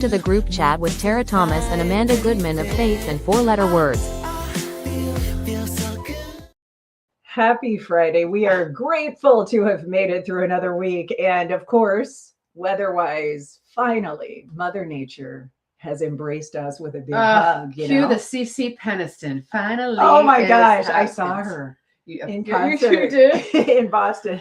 to the group chat with Tara Thomas and Amanda Goodman of Faith and Four-Letter Words. Happy Friday. We are grateful to have made it through another week. And of course, weather-wise, finally, Mother Nature has embraced us with a big hug. Cue the CC Peniston. Finally. Oh my gosh, I saw her in concert you did? in Boston.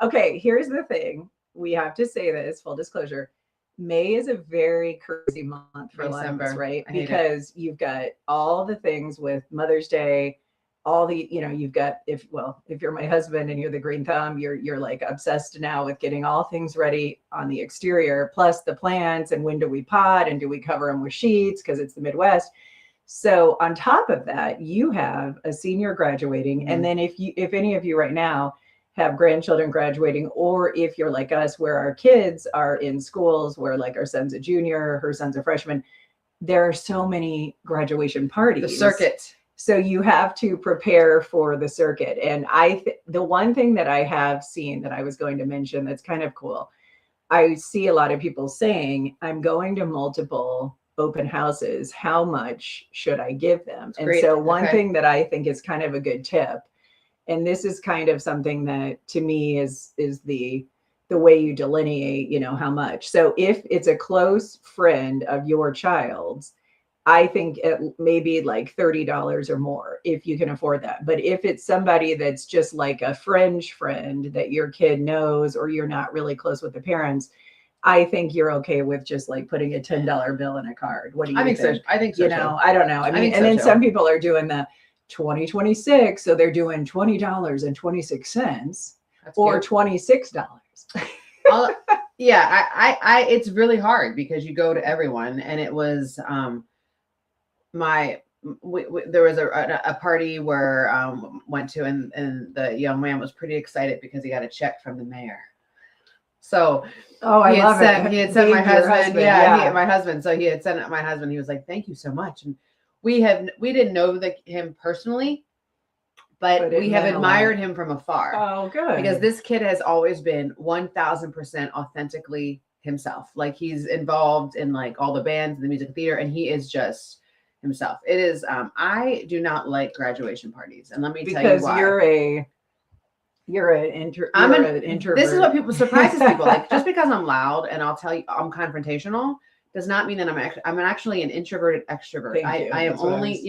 Okay, here's the thing. We have to say this, full disclosure. May is a very crazy month for a lot of us, right? Because you've got all the things with Mother's Day, all the, you've got, if you're my husband and you're the green thumb, you're like obsessed now with getting all things ready on the exterior, plus the plants and when do we pot and do we cover them with sheets because it's the Midwest. So on top of that, you have a senior graduating. Mm-hmm. And then if any of you right now have grandchildren graduating, or if you're like us, where our kids are in schools where like our son's a junior, her son's a freshman, there are so many graduation parties. The circuit. So you have to prepare for the circuit. And the one thing that I have seen that I was going to mention that's kind of cool, I see a lot of people saying, I'm going to multiple open houses. How much should I give them? That's and great. So one thing that I think is kind of a good tip, and this is kind of something that to me is the way you delineate, how much. So if it's a close friend of your child's, I think it maybe like $30 or more if you can afford that. But if it's somebody that's just like a fringe friend that your kid knows, or you're not really close with the parents, I think you're okay with just like putting a $10 bill in a card. What do you think? So. I think so. I don't know. I mean, and then some people are doing the 2026, so they're doing $20.26 or $26. Yeah, I it's really hard because you go to everyone, and it was there was a party where went to, and the young man was pretty excited because he got a check from the mayor. So I love it. He had sent my husband. My husband. So he had sent my husband. He was like, "Thank you so much." And we didn't know him personally, but we have admired him from afar. Oh, good. Because this kid has always been 1000% authentically himself. Like, he's involved in like all the bands and the music theater, and he is just himself. It is. I do not like graduation parties, and let me tell you why. Because you're an introvert. This is what surprises people. Like, just because I'm loud and I'll tell you I'm confrontational does not mean that I'm actually an introverted extrovert. I'm only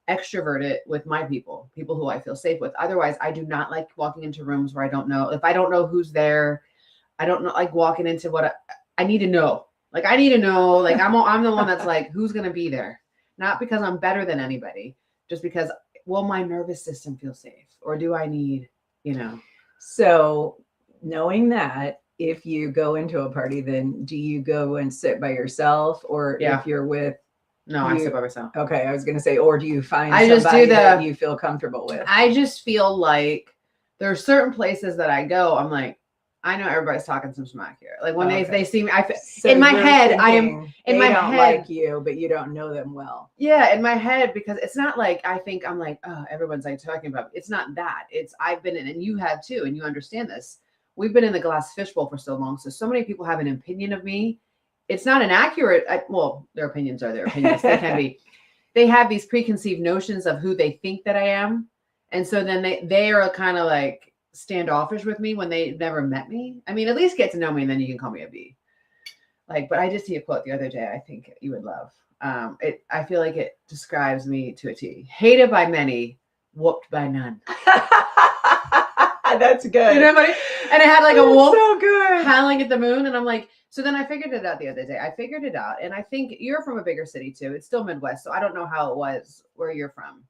extroverted with my people who I feel safe with. Otherwise, I do not like walking into rooms where I don't know. If I don't know who's there, I don't know, like walking into what I need to know. Like, I need to know, like, I'm the one that's like, who's going to be there? Not because I'm better than anybody, just because, will my nervous system feel safe? Or do I need, So knowing that, if you go into a party, then do you go and sit by yourself, or if you're with? No, I sit by myself. Okay, I was going to say, or do you find somebody that you feel comfortable with? I just feel like there are certain places that I go, I'm like, I know everybody's talking some smack here. Like when they see me, in my head, I am in my head like you, but you don't know them well. Yeah, in my head, because it's not like I'm like, oh, everyone's like talking about. It's not that. It's I've been in, and you have too, and you understand this. We've been in the glass fishbowl for so long, so many people have an opinion of me. It's not an accurate. Their opinions are their opinions. They can be. They have these preconceived notions of who they think that I am, and so then they are kind of like standoffish with me when they've never met me. I mean, at least get to know me, and then you can call me a B. Like, but I just see a quote the other day I think you would love. I feel like it describes me to a T. Hated by many, whooped by none. That's good. And it had like a wolf so good howling at the moon, and I'm like, so then I figured it out the other day. And I think you're from a bigger city too. It's still Midwest, so I don't know how it was where you're from.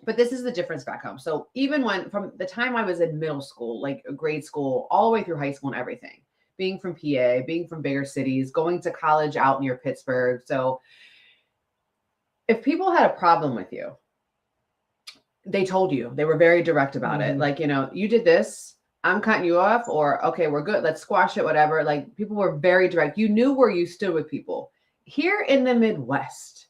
But this is the difference back home. So even from the time I was in middle school, like grade school, all the way through high school and everything, being from PA, being from bigger cities, going to college out near Pittsburgh. So if people had a problem with you, they told you. They were very direct about it. Like, you did this, I'm cutting you off, or, okay, we're good, let's squash it, whatever. Like, people were very direct. You knew where you stood with people. Here in the Midwest,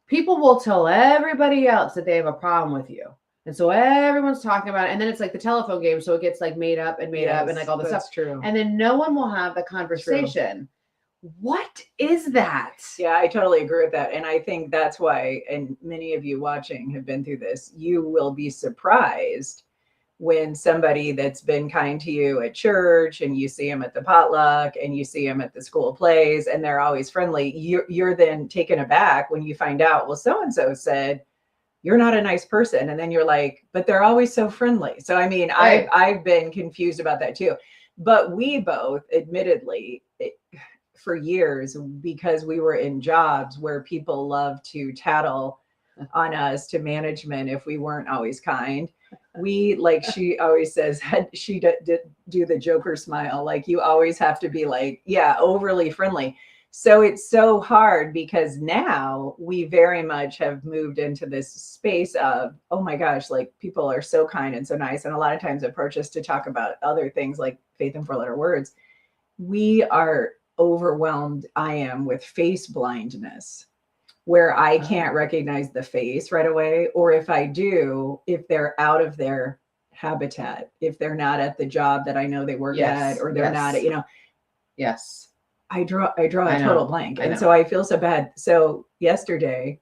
people will tell everybody else that they have a problem with you. And so everyone's talking about it. And then it's like the telephone game. So it gets like made up and like all this stuff. True. And then no one will have the conversation. What is that? Yeah, I totally agree with that. And I think that's why, and many of you watching have been through this, you will be surprised when somebody that's been kind to you at church and you see them at the potluck and you see them at the school plays and they're always friendly, you're then taken aback when you find out, well, so-and-so said, you're not a nice person. And then you're like, but they're always so friendly. So, I mean, Right. I've been confused about that too. But we both, admittedly, for years, because we were in jobs where people love to tattle on us to management if we weren't always kind. We, like she always says, she did do the Joker smile. Like you always have to be like, yeah, overly friendly. So it's so hard because now we very much have moved into this space of, oh my gosh, like people are so kind and so nice. And a lot of times approach us to talk about other things like faith and four-letter words. We are overwhelmed, I am, with face blindness, where I can't recognize the face right away. Or if I do, if they're out of their habitat, if they're not at the job that I know they work Yes, at, or they're not, yes. Yes. I draw I a know, total blank. I And know. so I feel so bad. So yesterday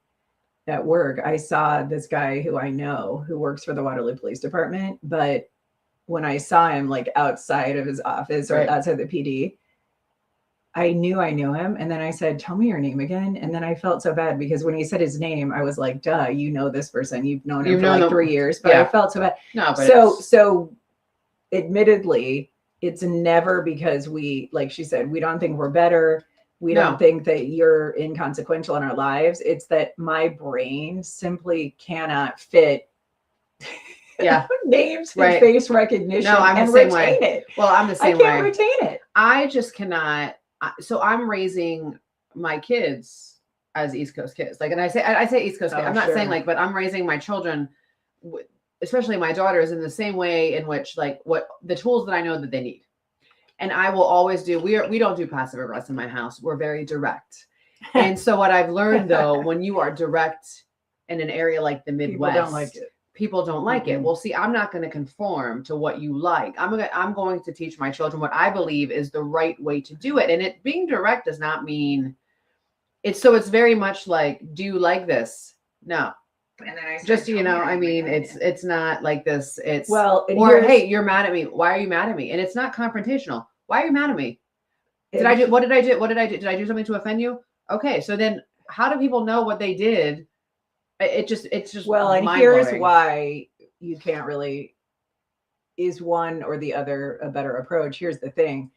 at work, I saw this guy who I know who works for the Waterloo Police Department. But when I saw him like outside of his office or Right. outside the PD, I knew him. And then I said, tell me your name again. And then I felt so bad because when he said his name, I was like, duh, you know this person. You've known him You've for known like them- 3 years. But I yeah. felt so bad. No, but So admittedly, it's never because we, like she said, we don't think we're better. We No. don't think that you're inconsequential in our lives. It's that my brain simply cannot fit yeah. names and Right. face recognition No, I'm the and same retain way. it. Well, I'm the I same can't way. retain it. I just cannot. So I'm raising my kids as East Coast kids. Like, and I say East Coast kids. Oh, I'm not sure. saying like, but I'm raising my children, especially my daughters, in the same way in which like what the tools that I know that they need. And I will always do. We don't do passive aggressive in my house. We're very direct. And so what I've learned though, when you are direct in an area like the Midwest, People don't like it. people don't like it. Mhm. Well, see, I'm not going to conform to what you like. I'm going to teach my children what I believe is the right way to do it. And it being direct does not mean it's very much like, do you like this? No. And then I Just, I mean, it's not like this. It's well, and or here's- hey, you're mad at me. Why are you mad at me? And it's not confrontational. Why are you mad at me? What did I do? What did I do? Did I do something to offend you? Okay. So then how do people know what they did? It's just well, and mind-blowing. here's why you can't really, is one or the other a better approach. Here's the thing.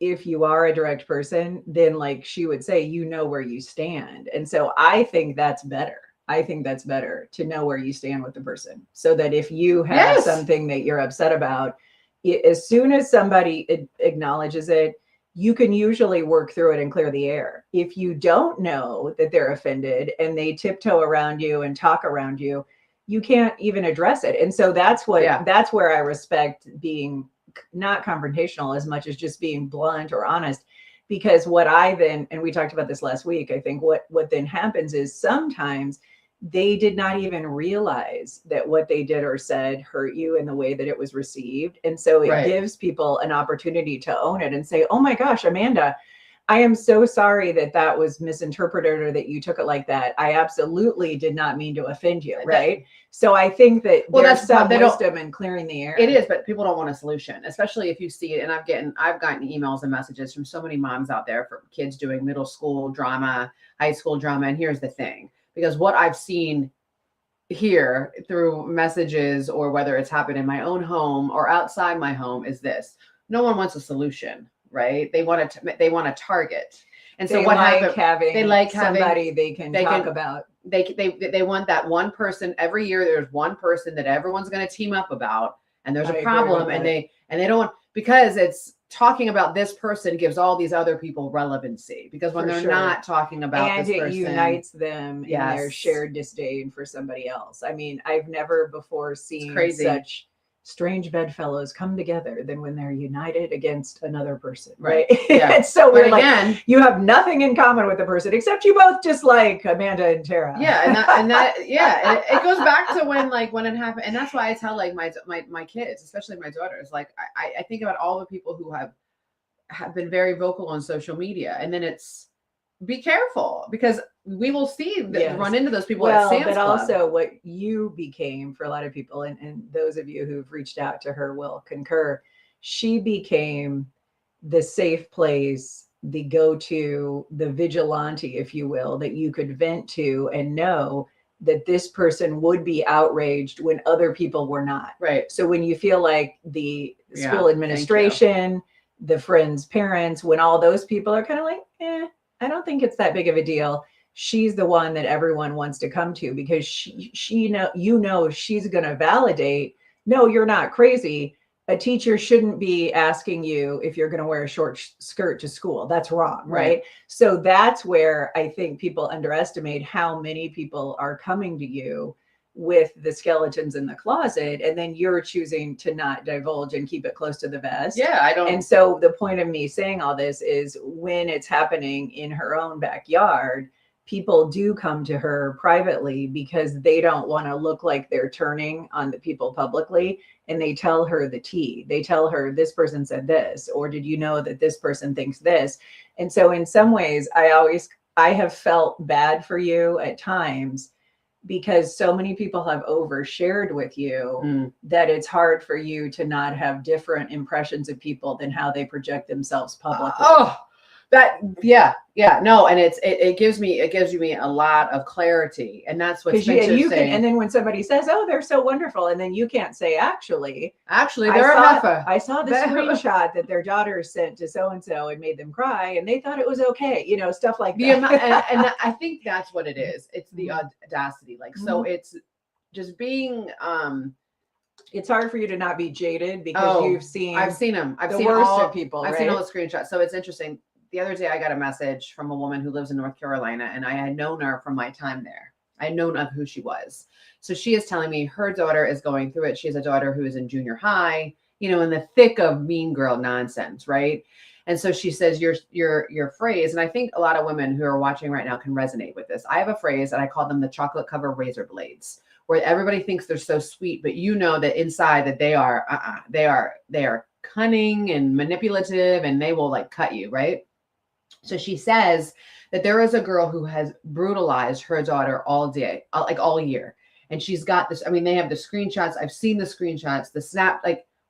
If you are a direct person, then like she would say, you know where you stand. And so I think that's better. I think that's better to know where you stand with the person, so that if you have Yes. something that you're upset about, as soon as somebody acknowledges it, you can usually work through it and clear the air. If you don't know that they're offended and they tiptoe around you and talk around you, you can't even address it. And so that's where I respect being not confrontational as much as just being blunt or honest. Because what I then, and we talked about this last week, I think what then happens is sometimes they did not even realize that what they did or said hurt you in the way that it was received. And so it Right. gives people an opportunity to own it and say, oh my gosh, Amanda, I am so sorry that was misinterpreted or that you took it like that. I absolutely did not mean to offend you. Right. So I think that there's some wisdom in clearing the air. It is, but people don't want a solution, especially if you see it. And I've gotten emails and messages from so many moms out there for kids doing middle school drama, high school drama. And here's the thing, because what I've seen here through messages or whether it's happened in my own home or outside my home is this: no one wants a solution, right? They want to target. And so what happens? They like having somebody they can talk about. They want that one person every year. There's one person that everyone's going to team up about, and there's a problem, and they don't want, because it's talking about this person gives all these other people relevancy, because when they're not talking about this person, it unites them in their shared disdain for somebody else. I mean, I've never before seen such strange bedfellows come together than when they're united against another person, right? Yeah. It's so weird. Again, like you have nothing in common with the person except you both just like Amanda and Tara. Yeah, and that it goes back to when it happened, and that's why I tell like my kids, especially my daughters, like I think about all the people who have have been very vocal on social media, and then it's be careful because we will see Yes. run into those people Well, at Sam's but Club. also what you became for a lot of people, and those of you who've reached out to her will concur, she became the safe place, the go-to, the vigilante, if you will, that you could vent to and know that this person would be outraged when other people were not. Right. So when you feel like the Yeah, school administration, the friends' parents, when all those people are kind of like, I don't think it's that big of a deal. She's the one that everyone wants to come to because she she's going to validate, no, you're not crazy. A teacher shouldn't be asking you if you're going to wear a short skirt to school. That's wrong, right? So that's where I think people underestimate how many people are coming to you with the skeletons in the closet, and then you're choosing to not divulge and keep it close to the vest. Yeah, I don't. And so the point of me saying all this is when it's happening in her own backyard, people do come to her privately because they don't want to look like they're turning on the people publicly. And they tell her the tea. They tell her, this person said this, or did you know that this person thinks this? And so in some ways, I have felt bad for you at times because so many people have overshared with you that it's hard for you to not have different impressions of people than how they project themselves publicly. No, and it gives me a lot of clarity, and that's what Spencer's saying. And then when somebody says, "Oh, they're so wonderful," and then you can't say, "Actually, they're a heifer." I saw the screenshot that their daughter sent to so and so and made them cry, and they thought it was okay, stuff like that. And I think that's what it is. It's the audacity, so it's just being. It's hard for you to not be jaded because you've seen. I've seen them. I've seen worst all of people. I've seen all the screenshots. So it's interesting. The other day I got a message from a woman who lives in North Carolina, and I had known her from my time there. I had known of who she was. So she is telling me her daughter is going through it. She has a daughter who is in junior high, in the thick of mean girl nonsense, right? And so she says your phrase, and I think a lot of women who are watching right now can resonate with this. I have a phrase and I call them the chocolate cover razor blades, where everybody thinks they're so sweet, but that inside that they are cunning and manipulative, and they will cut you, right? So she says that there is a girl who has brutalized her daughter all day, all year. And she's got this, they have the screenshots. I've seen the screenshots, the snap,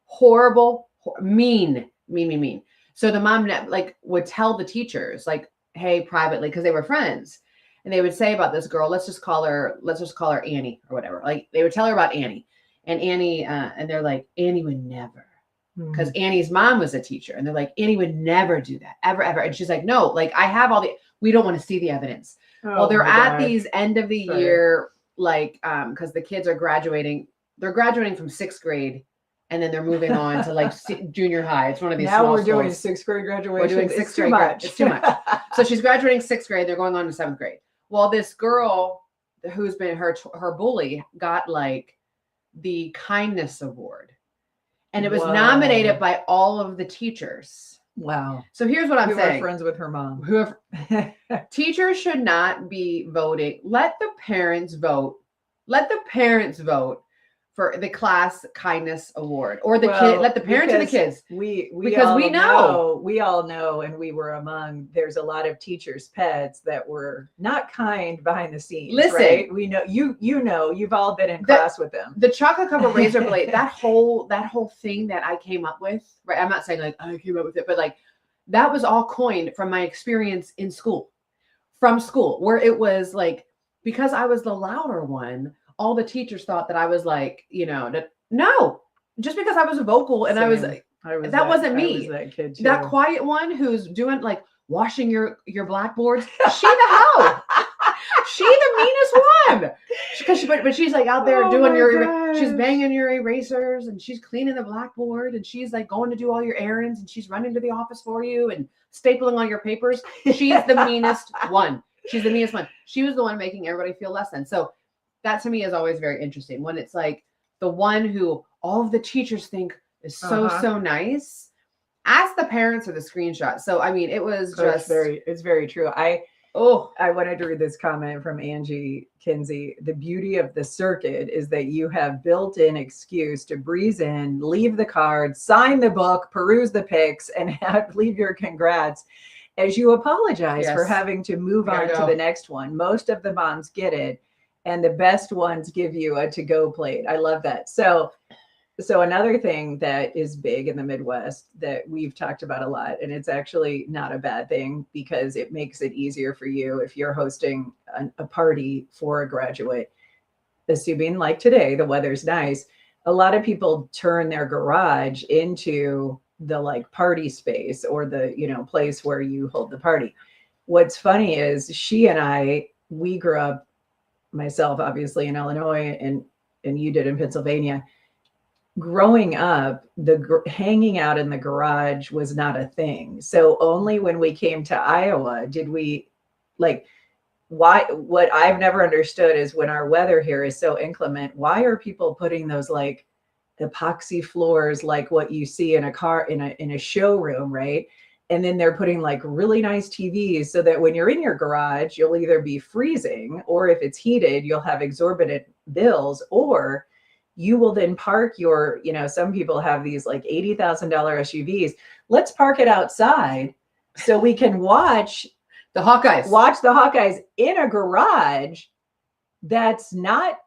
horrible, mean. So the mom would tell the teachers hey, privately, because they were friends. And they would say about this girl, let's just call her Annie or whatever. They would tell her about Annie, and Annie, and they're like, Annie would never. Because Annie's mom was a teacher, and they're like, Annie would never do that, ever. And she's like, no, I have we don't want to see the evidence. Well, they're at these end of the year, because the kids are graduating. They're graduating from 6th grade, and then they're moving on to junior high. It's one of these now small we're doing schools. 6th grade graduation. We're doing 6th grade. It's too much. So she's graduating 6th grade. They're going on to 7th grade. Well, this girl who's been her bully got the kindness award. And it was nominated by all of the teachers. Wow. So here's what I'm saying. Who are friends with her mom. Teachers should not be voting. Let the parents vote. Let the parents vote for the class kindness award, or let the parents of the kids. We all know, and we were among. There's a lot of teachers' pets that were not kind behind the scenes. Listen, right? We know you've all been in class with them. The chocolate cover razor blade, that whole thing that I came up with. Right, I'm not saying I came up with it, but that was all coined from my experience in school, where it was because I was the louder one. All the teachers thought that I was no, just because I was vocal and Same. that wasn't me. I was that kid too. That quiet one who's doing washing your blackboards. She the hell. She the meanest one. But she's out there doing she's banging your erasers, and she's cleaning the blackboard, and she's going to do all your errands, and she's running to the office for you and stapling all your papers. She's the meanest one. She's the meanest one. She was the one making everybody feel less than. So that to me is always very interesting when it's the one who all of the teachers think is so nice. Ask the parents or the screenshot. So, it was just it's very true. Oh, I wanted to read this comment from Angie Kinsey. The beauty of the circuit is that you have built-in excuse to breeze in, leave the card, sign the book, peruse the pics, and leave your congrats as you apologize for Yes. having to move Gotta on to go. the next one. Most of the moms get it, and the best ones give you a to-go plate. I love that. So another thing that is big in the Midwest that we've talked about a lot, and it's actually not a bad thing because it makes it easier for you if you're hosting a party for a graduate, assuming like today, the weather's nice. A lot of people turn their garage into the like party space or the, place where you hold the party. What's funny is she and we grew up, myself, obviously in Illinois, and you did in Pennsylvania. Growing up, hanging out in the garage was not a thing. So only when we came to Iowa did we what I've never understood is when our weather here is so inclement, why are people putting those like epoxy floors like what you see in a car in a showroom, right? And then they're putting like really nice TVs so that when you're in your garage, you'll either be freezing, or if it's heated, you'll have exorbitant bills, or you will then park your, some people have these like $80,000 SUVs. Let's park it outside so we can watch the Hawkeyes. Watch the Hawkeyes in a garage that's not,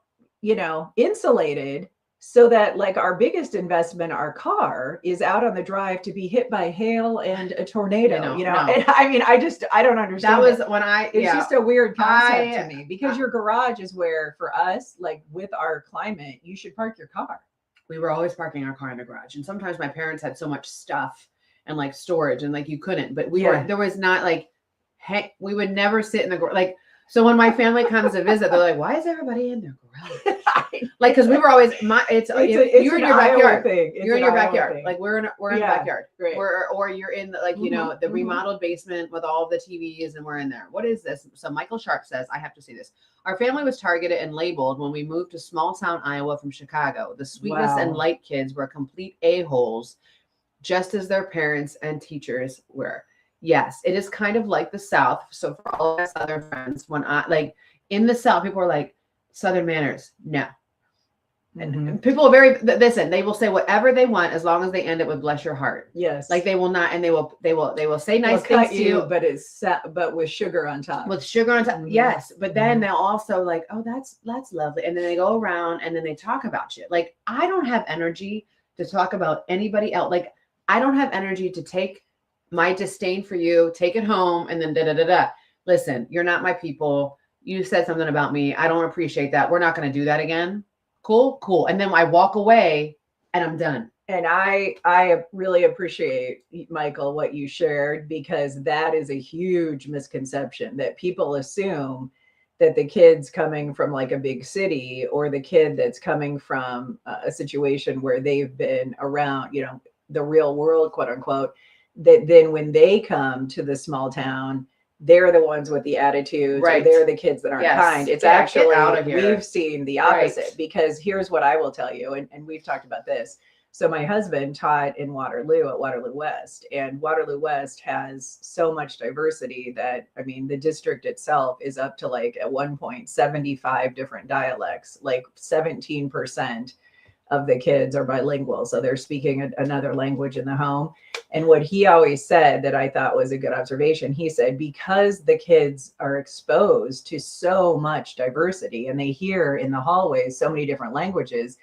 insulated, so that like our biggest investment, our car, is out on the drive to be hit by hail and a tornado. No. And I mean, I don't understand. That was when it's just a weird concept to me, because your garage is where, for us, like with our climate, you should park your car. We were always parking our car in the garage, and sometimes my parents had so much stuff and like storage, and like you couldn't. But there was not like, hey, we would never sit in the garage. Like, so when my family comes to visit, they're like, "Why is everybody in their garage?" Like, because we were always you're in your backyard. You're in your backyard. Like we're in the backyard. Right. Or you're in the the remodeled basement with all the TVs, and we're in there. What is this? So Michael Sharp says, I have to see this. Our family was targeted and labeled when we moved to small town Iowa from Chicago. The sweetness and light kids were complete a-holes, just as their parents and teachers were. Yes, it is kind of like the South. So for all of my Southern friends, when in the South, people are like, Southern manners, no. And people are listen, they will say whatever they want as long as they end it with bless your heart. Yes. Like they will not, and they will say nice things to you, but with sugar on top. With sugar on top. Yes. But then they'll also like, oh, that's lovely. And then they go around and then they talk about you. Like, I don't have energy to talk about anybody else. Like, I don't have energy to take my disdain for you, take it home, and then da-da-da-da. Listen, you're not my people. You said something about me. I don't appreciate that. We're not going to do that again. Cool. And then I walk away and I'm done. And I really appreciate, Michael, what you shared, because that is a huge misconception, that people assume that the kid's coming from like a big city, or the kid that's coming from a situation where they've been around, the real world, quote unquote, that then when they come to the small town, they're the ones with the attitudes, right? Or they're the kids that aren't kind. It's actually, out of here. We've seen the opposite, because here's what I will tell you, and we've talked about this. So my husband taught in Waterloo at Waterloo West, and Waterloo West has so much diversity that, I mean, the district itself is up to like at one point 75 different dialects, like 17% of the kids are bilingual. So they're speaking another language in the home. And what he always said that I thought was a good observation, he said, because the kids are exposed to so much diversity and they hear in the hallways so many different languages,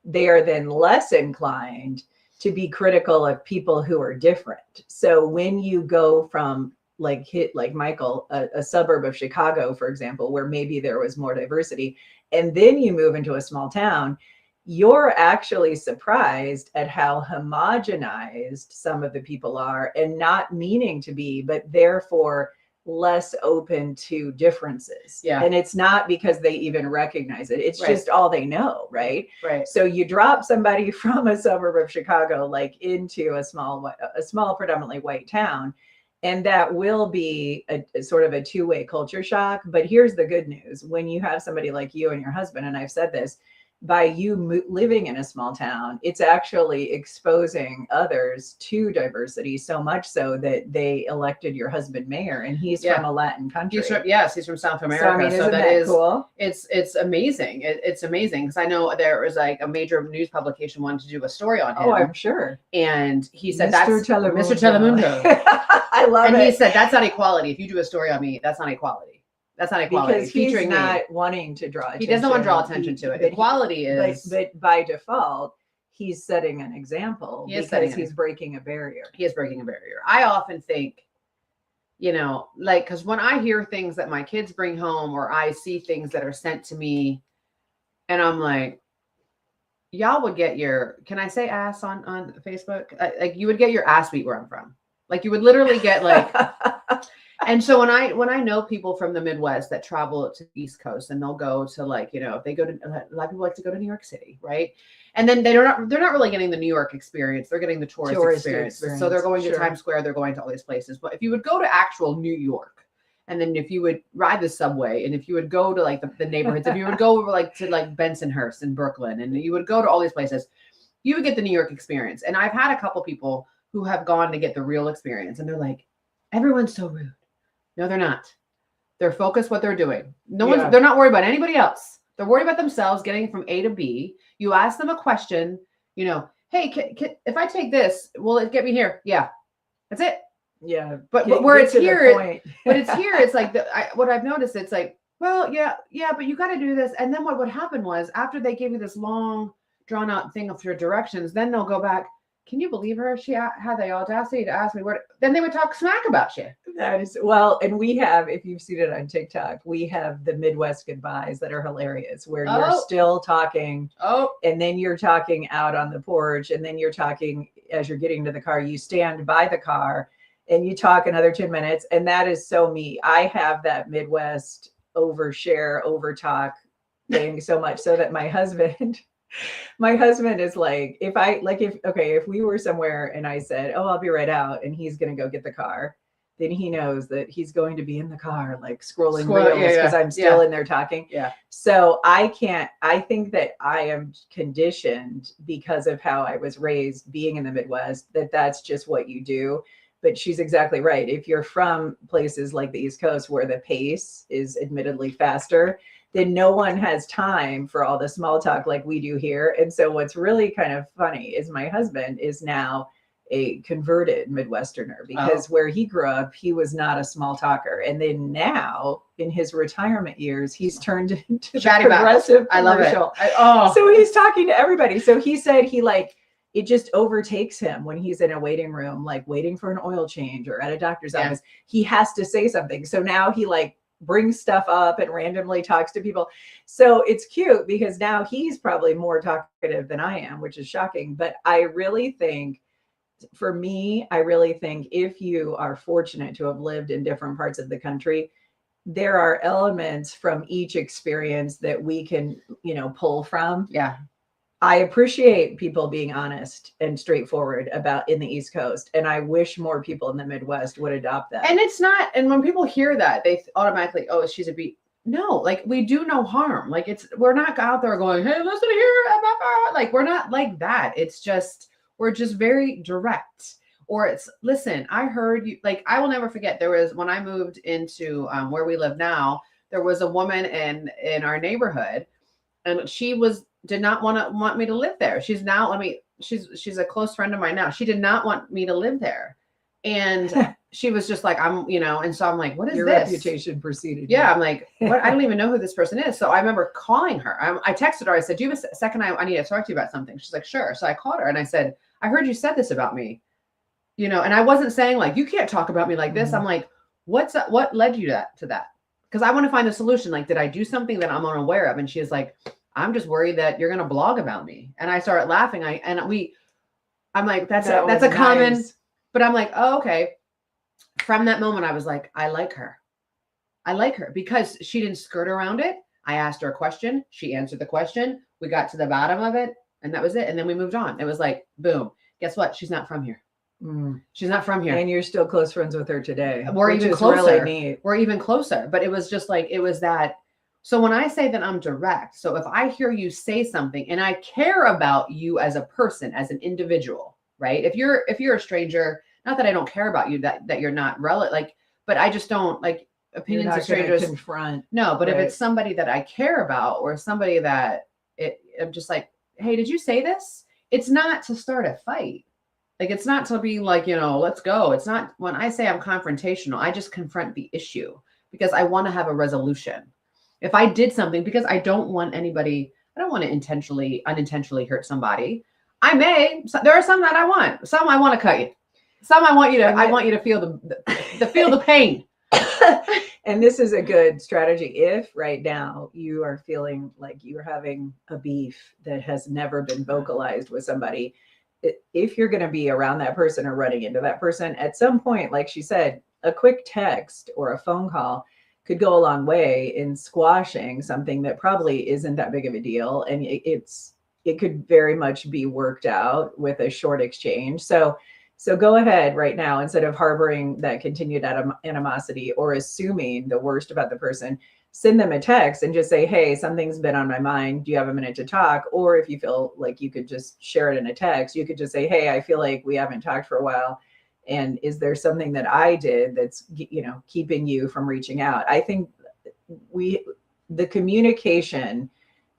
they are then less inclined to be critical of people who are different. So when you go from like Michael, a suburb of Chicago, for example, where maybe there was more diversity, and then you move into a small town, you're actually surprised at how homogenized some of the people are, and not meaning to be, but therefore less open to differences. Yeah. And it's not because they even recognize it. It's just all they know, right? Right. So you drop somebody from a suburb of Chicago, like into a small predominantly white town, and that will be a sort of a two-way culture shock. But here's the good news. When you have somebody like you and your husband, and I've said this, by you living in a small town, it's actually exposing others to diversity so much so that they elected your husband mayor, and he's from a Latin country. He's from South America. So, I mean, isn't that cool? It's amazing. It's amazing because I know there was like a major news publication wanted to do a story on him. Oh, I'm sure. And he said, Mr. Telemundo. Mr. Telemundo. I love it. And he said, that's not equality. If you do a story on me, that's not equality. That's not equality. Because he's not wanting to draw attention. He doesn't want to draw attention to it. Equality is. But by default, he's setting an example because he's breaking a barrier. He is breaking a barrier. I often think, you know, like, because when I hear things that my kids bring home or I see things that are sent to me, and I'm like, y'all would get your, can I say ass on Facebook? Like, you would get your ass beat where I'm from. Like, you would literally get like. And so when I know people from the Midwest that travel to the East Coast and they'll go to, like, you know, if they go to, a lot of people like to go to New York City, right? And then they're not really getting the New York experience. They're getting the tourist experience. So they're going to Times Square, they're going to all these places. But if you would go to actual New York, and then if you would ride the subway, and if you would go to like the neighborhoods, if you would go like to like Bensonhurst in Brooklyn, and you would go to all these places, you would get the New York experience. And I've had a couple people who have gone to get the real experience, and they're like, everyone's so rude. No, they're not. They're focused what they're doing. They're not worried about anybody else. They're worried about themselves getting from A to B. You ask them a question, you know, hey, if I take this, will it get me here? Yeah. That's it. Yeah. But where it's here, it's like what I've noticed, it's like, well, yeah, but you got to do this. And then what would happen was after they give you this long drawn out thing of your directions, then they'll go back. Can you believe her? She had the audacity to ask me where. Then they would talk smack about you. That is, well, and we have, if you've seen it on TikTok, we have the Midwest goodbyes that are hilarious, where you're still talking. And then you're talking out on the porch, and then you're talking as you're getting to the car. You stand by the car, and you talk another 10 minutes, and that is so me. I have that Midwest overshare, overtalk thing so much so that my husband is like, if we were somewhere and I said, oh, I'll be right out, and he's going to go get the car, then he knows that he's going to be in the car, like scrolling reels because I'm still in there talking. Yeah. So I think that I am conditioned because of how I was raised being in the Midwest, that's just what you do. But she's exactly right. If you're from places like the East Coast where the pace is admittedly faster, then no one has time for all the small talk like we do here. And so what's really kind of funny is my husband is now a converted Midwesterner because where he grew up, he was not a small talker. And then now in his retirement years, he's turned into the progressive commercial. I love it. So he's talking to everybody. So he said it just overtakes him when he's in a waiting room, like waiting for an oil change or at a doctor's office. He has to say something. So now he brings stuff up and randomly talks to people. So it's cute because now he's probably more talkative than I am, which is shocking. But I really think if you are fortunate to have lived in different parts of the country, there are elements from each experience that we can, pull from. Yeah. I appreciate people being honest and straightforward about in the East Coast. And I wish more people in the Midwest would adopt that. And when people hear that, they automatically, oh, she's a beat. No, like we do no harm. Like we're not out there going, hey, listen here. Like we're not like that. It's just, we're just very direct. Or it's, listen, I heard you, like, I will never forget. There was, when I moved into where we live now, there was a woman in our neighborhood and she did not want me to live there. She's a close friend of mine now. She did not want me to live there. And she was just like, and so I'm like, what is your this? Reputation preceded. Yeah. I'm like, what? I don't even know who this person is. So I remember calling her. I texted her. I said, do you have a second? I need to talk to you about something. She's like, sure. So I called her and I said, I heard you said this about me, and I wasn't saying like, you can't talk about me like this. Mm-hmm. I'm like, what led you to that? Because I want to find a solution. Like, did I do something that I'm unaware of? And she is like, I'm just worried that you're going to blog about me. And I started laughing. I'm like, that's a common, nice. But I'm like, oh, okay. From that moment, I was like, I like her because she didn't skirt around it. I asked her a question. She answered the question. We got to the bottom of it and that was it. And then we moved on. It was like, boom, guess what? She's not from here. She's not from here. And you're still close friends with her today. We're even closer. Really neat. We're even closer. But it was just like, it was that So when I say that I'm direct, so if I hear you say something and I care about you as a person, as an individual, right? If you're a stranger, not that I don't care about you, that you're not relevant, like, but I just don't like You're opinions not of going to strangers. confront. No, but if Right. it's somebody that I care about or somebody that I'm just like, hey, did you say this? It's not to start a fight. Like, it's not to be like, let's go. It's not, when I say I'm confrontational, I just confront the issue because I want to have a resolution. If I did something, because I don't want to unintentionally hurt somebody. There are some that I want. Some I want to cut you. Some I want you to feel the pain. And this is a good strategy if right now you are feeling like you're having a beef that has never been vocalized with somebody. If you're going to be around that person or running into that person at some point, like she said, a quick text or a phone call could go a long way in squashing something that probably isn't that big of a deal. And it could very much be worked out with a short exchange. So go ahead right now, instead of harboring that continued animosity or assuming the worst about the person, send them a text and just say, hey, something's been on my mind. Do you have a minute to talk? Or if you feel like you could just share it in a text, you could just say, hey, I feel like we haven't talked for a while. And is there something that I did that's, keeping you from reaching out? I think the communication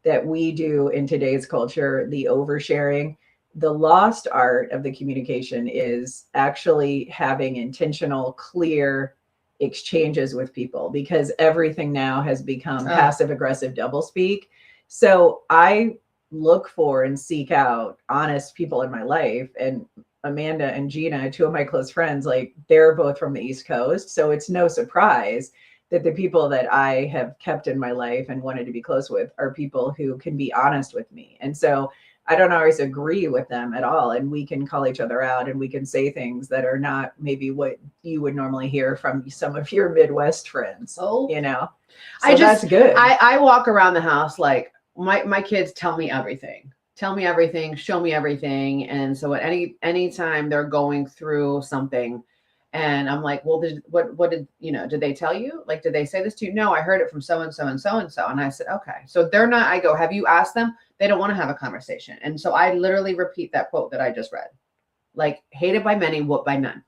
that we do in today's culture, the oversharing, the lost art of the communication is actually having intentional, clear exchanges with people, because everything now has become passive aggressive doublespeak. So I look for and seek out honest people in my life, and Amanda and Gina, two of my close friends, like they're both from the East Coast. So it's no surprise that the people that I have kept in my life and wanted to be close with are people who can be honest with me. And so I don't always agree with them at all. And we can call each other out and we can say things that are not maybe what you would normally hear from some of your Midwest friends, So that's good. I walk around the house like my kids tell me everything, show me everything. And so at any time they're going through something and I'm like, well, what did they tell you? Like, did they say this to you? No, I heard it from so-and-so and so-and-so. And I said, okay. So I go, have you asked them? They don't want to have a conversation. And so I literally repeat that quote that I just read. Like, hated by many, whooped by none.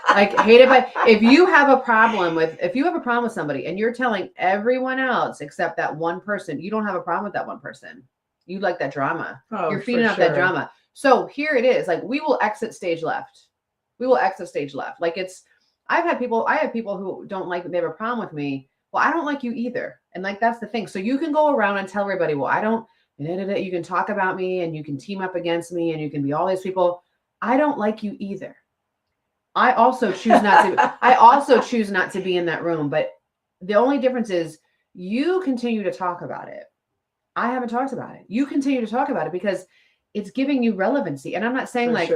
Like, if you have a problem with somebody and you're telling everyone else except that one person, you don't have a problem with that one person. You like that drama. You're feeding off that drama. So here it is. Like, we will exit stage left. Like, I have people who don't like, they have a problem with me. Well, I don't like you either. And like, that's the thing. So you can go around and tell everybody, well, you can talk about me and you can team up against me and you can be all these people. I don't like you either. I also choose not to be in that room. But the only difference is you continue to talk about it. I haven't talked about it. You continue to talk about it because it's giving you relevancy. And I'm not saying but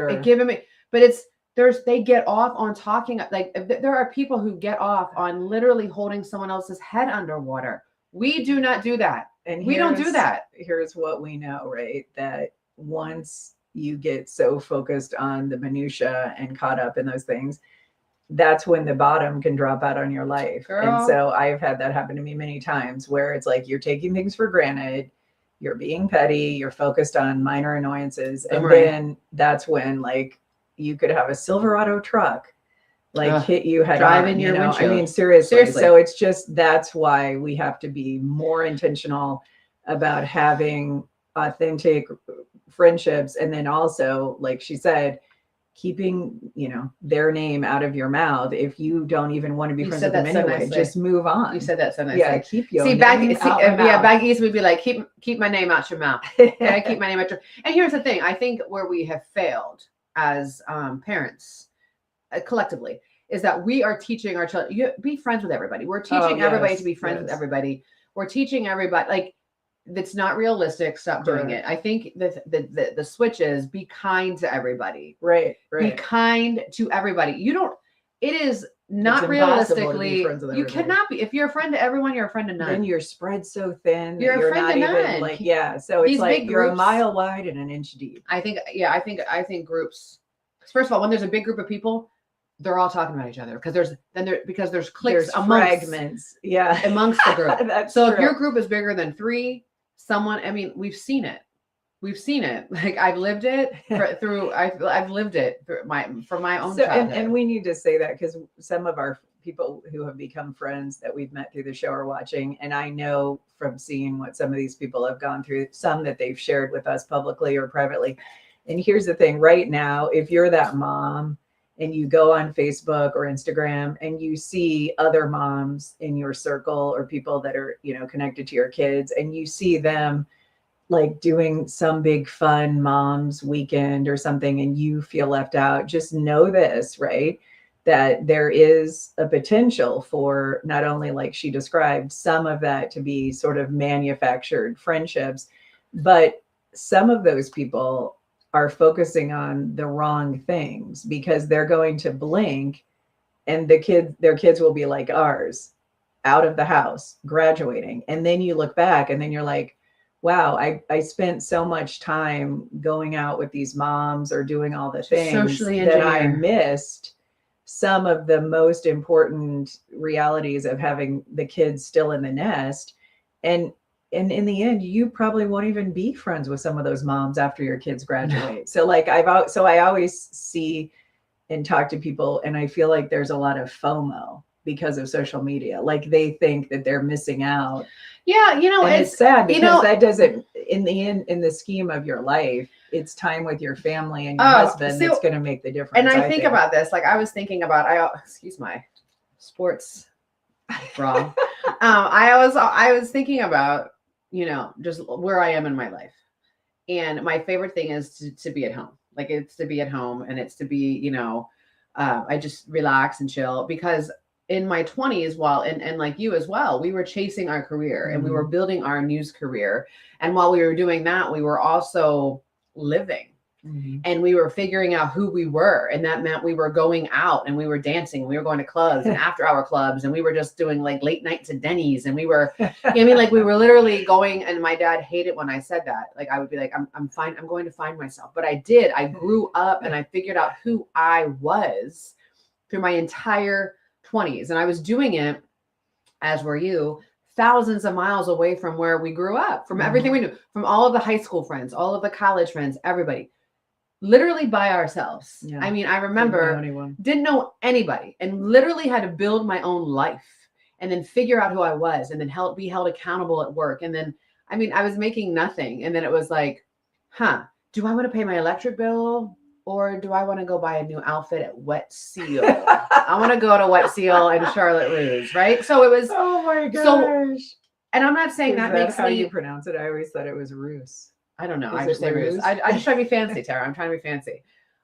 they get off on talking. Like, there are people who get off on literally holding someone else's head underwater. We do not do that. And we don't do that. Here's what we know, right? That once you get so focused on the minutia and caught up in those things, that's when the bottom can drop out on your life. Girl. And so I've had that happen to me many times where it's like you're taking things for granted, you're being petty, you're focused on minor annoyances. And then that's when, like, you could have a Silverado truck hit you head on, in your windshield. I mean, seriously. So it's just, that's why we have to be more intentional about having authentic friendships. And then also, like she said, keeping, their name out of your mouth. If you don't even want to be friends with them anyway, just move on. You said that so nicely. Yeah, keep your name out your mouth. Back east we'd be like, keep my name out your mouth. Okay, keep my name out your. And here's the thing: I think where we have failed as parents, collectively, is that we are teaching our children, you be friends with everybody. We're teaching everybody to be friends with everybody. We're teaching everybody, like, that's not realistic. Stop doing it. I think the switch is be kind to everybody. Right. Be kind to everybody. It is not realistically, you cannot be. If you're a friend to everyone, you're a friend to none. Then you're spread so thin. You're a friend to none. Like, so it's like you're a mile wide and an inch deep. I think groups, first of all, when there's a big group of people, they're all talking about each other because there's cliques There's amongst fragments. Yeah. amongst the group. That's So if true. your group is bigger than 3, I mean, we've seen it. Like I've lived it I've lived it from my own So, childhood. and we need to say that because some of our people who have become friends that we've met through the show are watching. And I know from seeing what some of these people have gone through, some that they've shared with us publicly or privately. And here's the thing right now, if you're that mom and you go on Facebook or Instagram and you see other moms in your circle or people that are, connected to your kids, and you see them like doing some big fun mom's weekend or something, and you feel left out, just know this, right? That there is a potential for not only, like she described, some of that to be sort of manufactured friendships, but some of those people are focusing on the wrong things because they're going to blink and their kids will be like ours, out of the house, graduating. And then you look back and then you're like, wow, I spent so much time going out with these moms or doing all the things Socially that I engineer. missed some of the most important realities of having the kids still in the nest. And in the end, you probably won't even be friends with some of those moms after your kids graduate. So like I always see and talk to people, and I feel like there's a lot of FOMO because of social media. Like they think that they're missing out. Yeah, And it's sad because that doesn't, in the end, in the scheme of your life, it's time with your family and your husband that's going to make the difference. And I think about this, like I was thinking about, excuse my sports bra. I was thinking about, just where I am in my life. And my favorite thing is to be at home. Like it's to be at home and it's to be, I just relax and chill, because in my 20s, and like you as well, we were chasing our career and we were building our news career. And while we were doing that, we were also living and we were figuring out who we were. And that meant we were going out and we were dancing. We were going to clubs and after hour clubs. And we were just doing like late nights at Denny's. And we were, like we were literally going, and my dad hated when I said that. Like I would be like, I'm fine. I'm going to find myself. But I did. I grew up and I figured out who I was through my entire 20s. And I was doing it, as were you, thousands of miles away from where we grew up, from everything we knew, from all of the high school friends, all of the college friends, everybody, literally by ourselves. Yeah. I mean, I remember didn't know anybody and literally had to build my own life and then figure out who I was and then be held accountable at work. And then, I mean, I was making nothing. And then it was like, do I want to pay my electric bill? Or do I want to go buy a new outfit at Wet Seal? I want to go to Wet Seal and Charlotte Russe, right? So it was. Oh my gosh! So, and I'm not saying that makes how you pronounce it. I always thought it was Russe. I don't know. I just say Russe. I just try to be fancy, Tara. I'm trying to be fancy.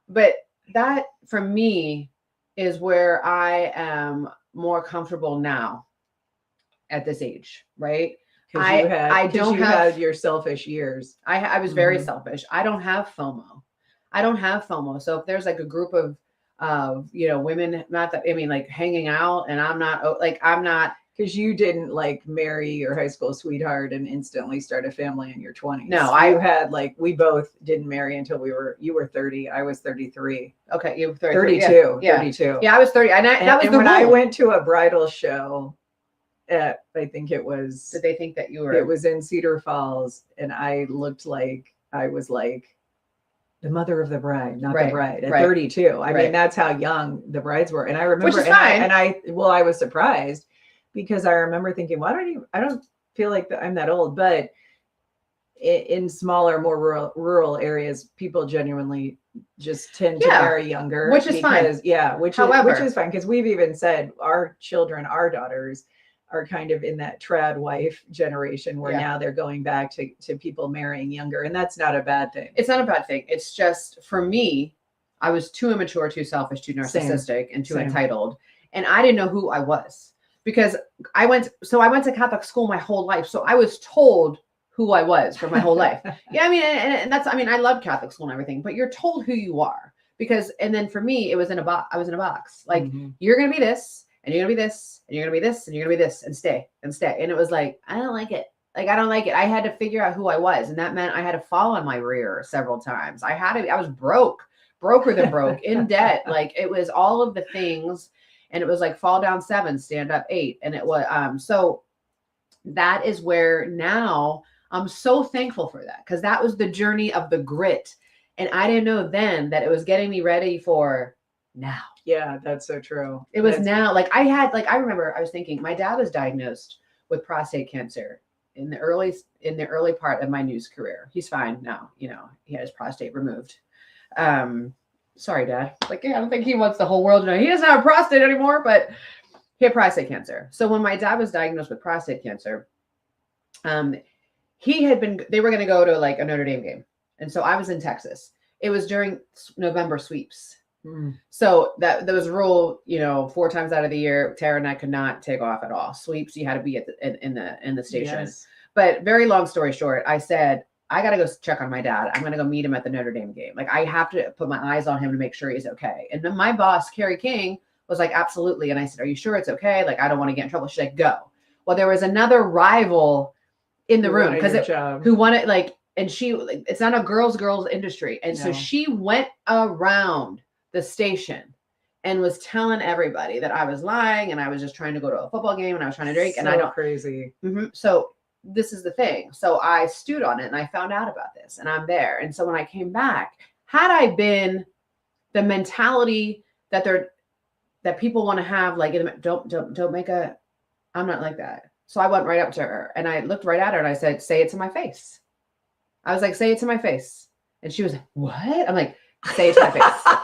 But that, for me, is where I am more comfortable now at this age, right? I don't have your selfish years. I was very selfish. I don't have FOMO. So if there's like a group of women, not that, I mean, like hanging out, and I'm not. Because you didn't like marry your high school sweetheart and instantly start a family in your 20s. No, we both didn't marry until you were 30. I was 33. Okay. You were 32. Yeah. 32. Yeah, I was 30. And that was the when rule. I went to a bridal show I think it was. Did they think that you were? It was in Cedar Falls, and I looked like I was like the mother of the bride, not the bride, at 32. I mean, that's how young the brides were. And I remember, which is fine. I was surprised because I remember thinking, well, I don't feel like I'm that old, but in smaller, more rural areas, people genuinely just tend to marry younger, which is fine. Yeah. Which is fine. Cause we've even said our children, our daughters are kind of in that trad wife generation where now they're going back to people marrying younger. And that's not a bad thing. It's not a bad thing. It's just, for me, I was too immature, too selfish, too narcissistic, and too entitled. And I didn't know who I was because I went to Catholic school my whole life. So I was told who I was for my whole life. Yeah. I mean, and that's, I mean, I love Catholic school and everything, but you're told who you are and then for me, it was in a box. I was in a box. Like, you're going to be this, and you're going to be this, and you're going to be this, and you're going to be this, and stay. And it was like, I don't like it. Like, I don't like it. I had to figure out who I was. And that meant I had to fall on my rear several times. I was broke broker than broke, in debt. Like it was all of the things, and it was like fall down 7, stand up 8. And it was so that is where now I'm so thankful for that, because that was the journey of the grit. And I didn't know then that it was getting me ready for now. Yeah, that's so true. It was That's- now. Like I remember I was thinking my dad was diagnosed with prostate cancer in the early part of my news career. He's fine now. You know, he had his prostate removed. Sorry, Dad. Like, yeah, I don't think he wants the whole world to know he doesn't have a prostate anymore, but he had prostate cancer. So when my dad was diagnosed with prostate cancer, they were going to go to like a Notre Dame game. And so I was in Texas. It was during November sweeps. So that there was a rule, 4 times out of the year, Tara and I could not take off at all. Sweeps, you had to be at in the station. Yes. But very long story short, I said, I got to go check on my dad. I'm going to go meet him at the Notre Dame game. Like I have to put my eyes on him to make sure he's okay. And then my boss, Carrie King, was like, absolutely. And I said, are you sure it's okay? Like, I don't want to get in trouble. She's like, go. Well, there was another rival in the room who wanted like, and she, like, it's not a girls industry. And so she went around the station and was telling everybody that I was lying and I was just trying to go to a football game and I was trying to drink. And I don't crazy. So this is the thing. So I stewed on it and I found out about this and I'm there. And so when I came back, had I been the mentality that people want to have, like, don't make I'm not like that. So I went right up to her and I looked right at her and I said, say it to my face. I was like, say it to my face. And she was like, what? I'm like, say it to my face.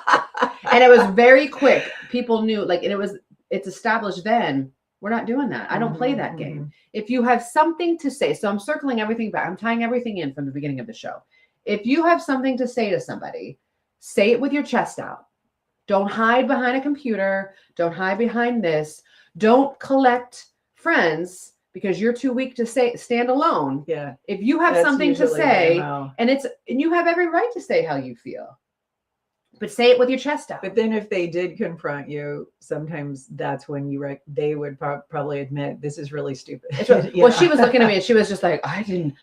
And it was very quick. People knew, like, and it's established then. We're not doing that. I don't play that game. If you have something to say, so I'm circling everything back. I'm tying everything in from the beginning of the show. If you have something to say to somebody, say it with your chest out. Don't hide behind a computer. Don't hide behind this. Don't collect friends because you're too weak to stand alone. Yeah. If you have something to say, and you have every right to say how you feel, but say it with your chest out. But then if they did confront you, sometimes that's when they would probably admit this is really stupid. Well, she was looking at me and she was just like, I didn't,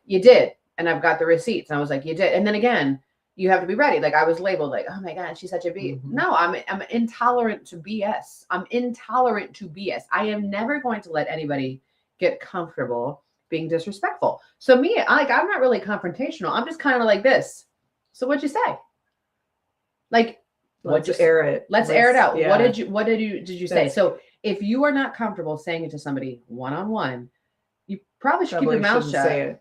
you did. And I've got the receipts. And I was like, you did. And then again, you have to be ready. Like I was labeled like, oh my God, she's such a B. No, I'm intolerant to BS. I'm intolerant to BS. I am never going to let anybody get comfortable being disrespectful. So I'm not really confrontational. I'm just kind of like this. So what'd you say? Like, let's air it. Let's air it out. Yeah. What did you say? So if you are not comfortable saying it to somebody one-on-one, you probably should keep your mouth shut. Say it.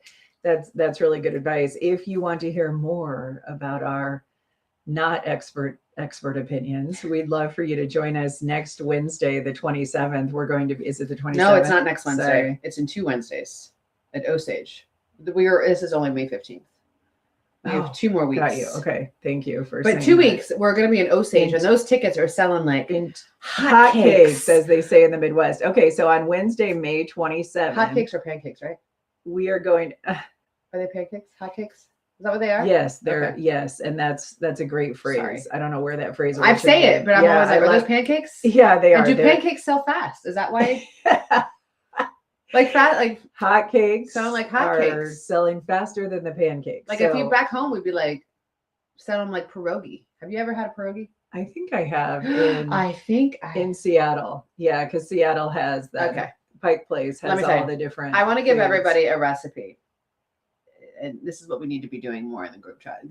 That's really good advice. If you want to hear more about our not expert opinions, we'd love for you to join us next Wednesday, the 27th. Is it the 27th? No, it's not next Wednesday. Sorry. It's in 2 Wednesdays at Osage. This is only May 15th. We have 2 more weeks. Got you. Okay. Thank you for But saying 2 that. weeks, we're going to be in Osage, and those tickets are selling like hot cakes, as they say in the Midwest. Okay, so on Wednesday, May 27th. Hot cakes or pancakes, right? We are going. Are they pancakes? Hot cakes? Is that what they are? Yes, they're Okay. yes, and that's a great phrase. Sorry. I don't know where that phrase. I say it, but I'm always like, are those pancakes? Yeah, they are. And do pancakes sell fast? Is that why? Like hot cakes sound like hot are cakes. selling faster than the pancakes. Like if you back home, we'd be like, sell them like pierogi. Have you ever had a pierogi? I think I have in Seattle. Yeah, because Seattle has that. Okay. Pike Place has all the different. I want to give foods. everybody a recipe. And this is what we need to be doing more in the group chat.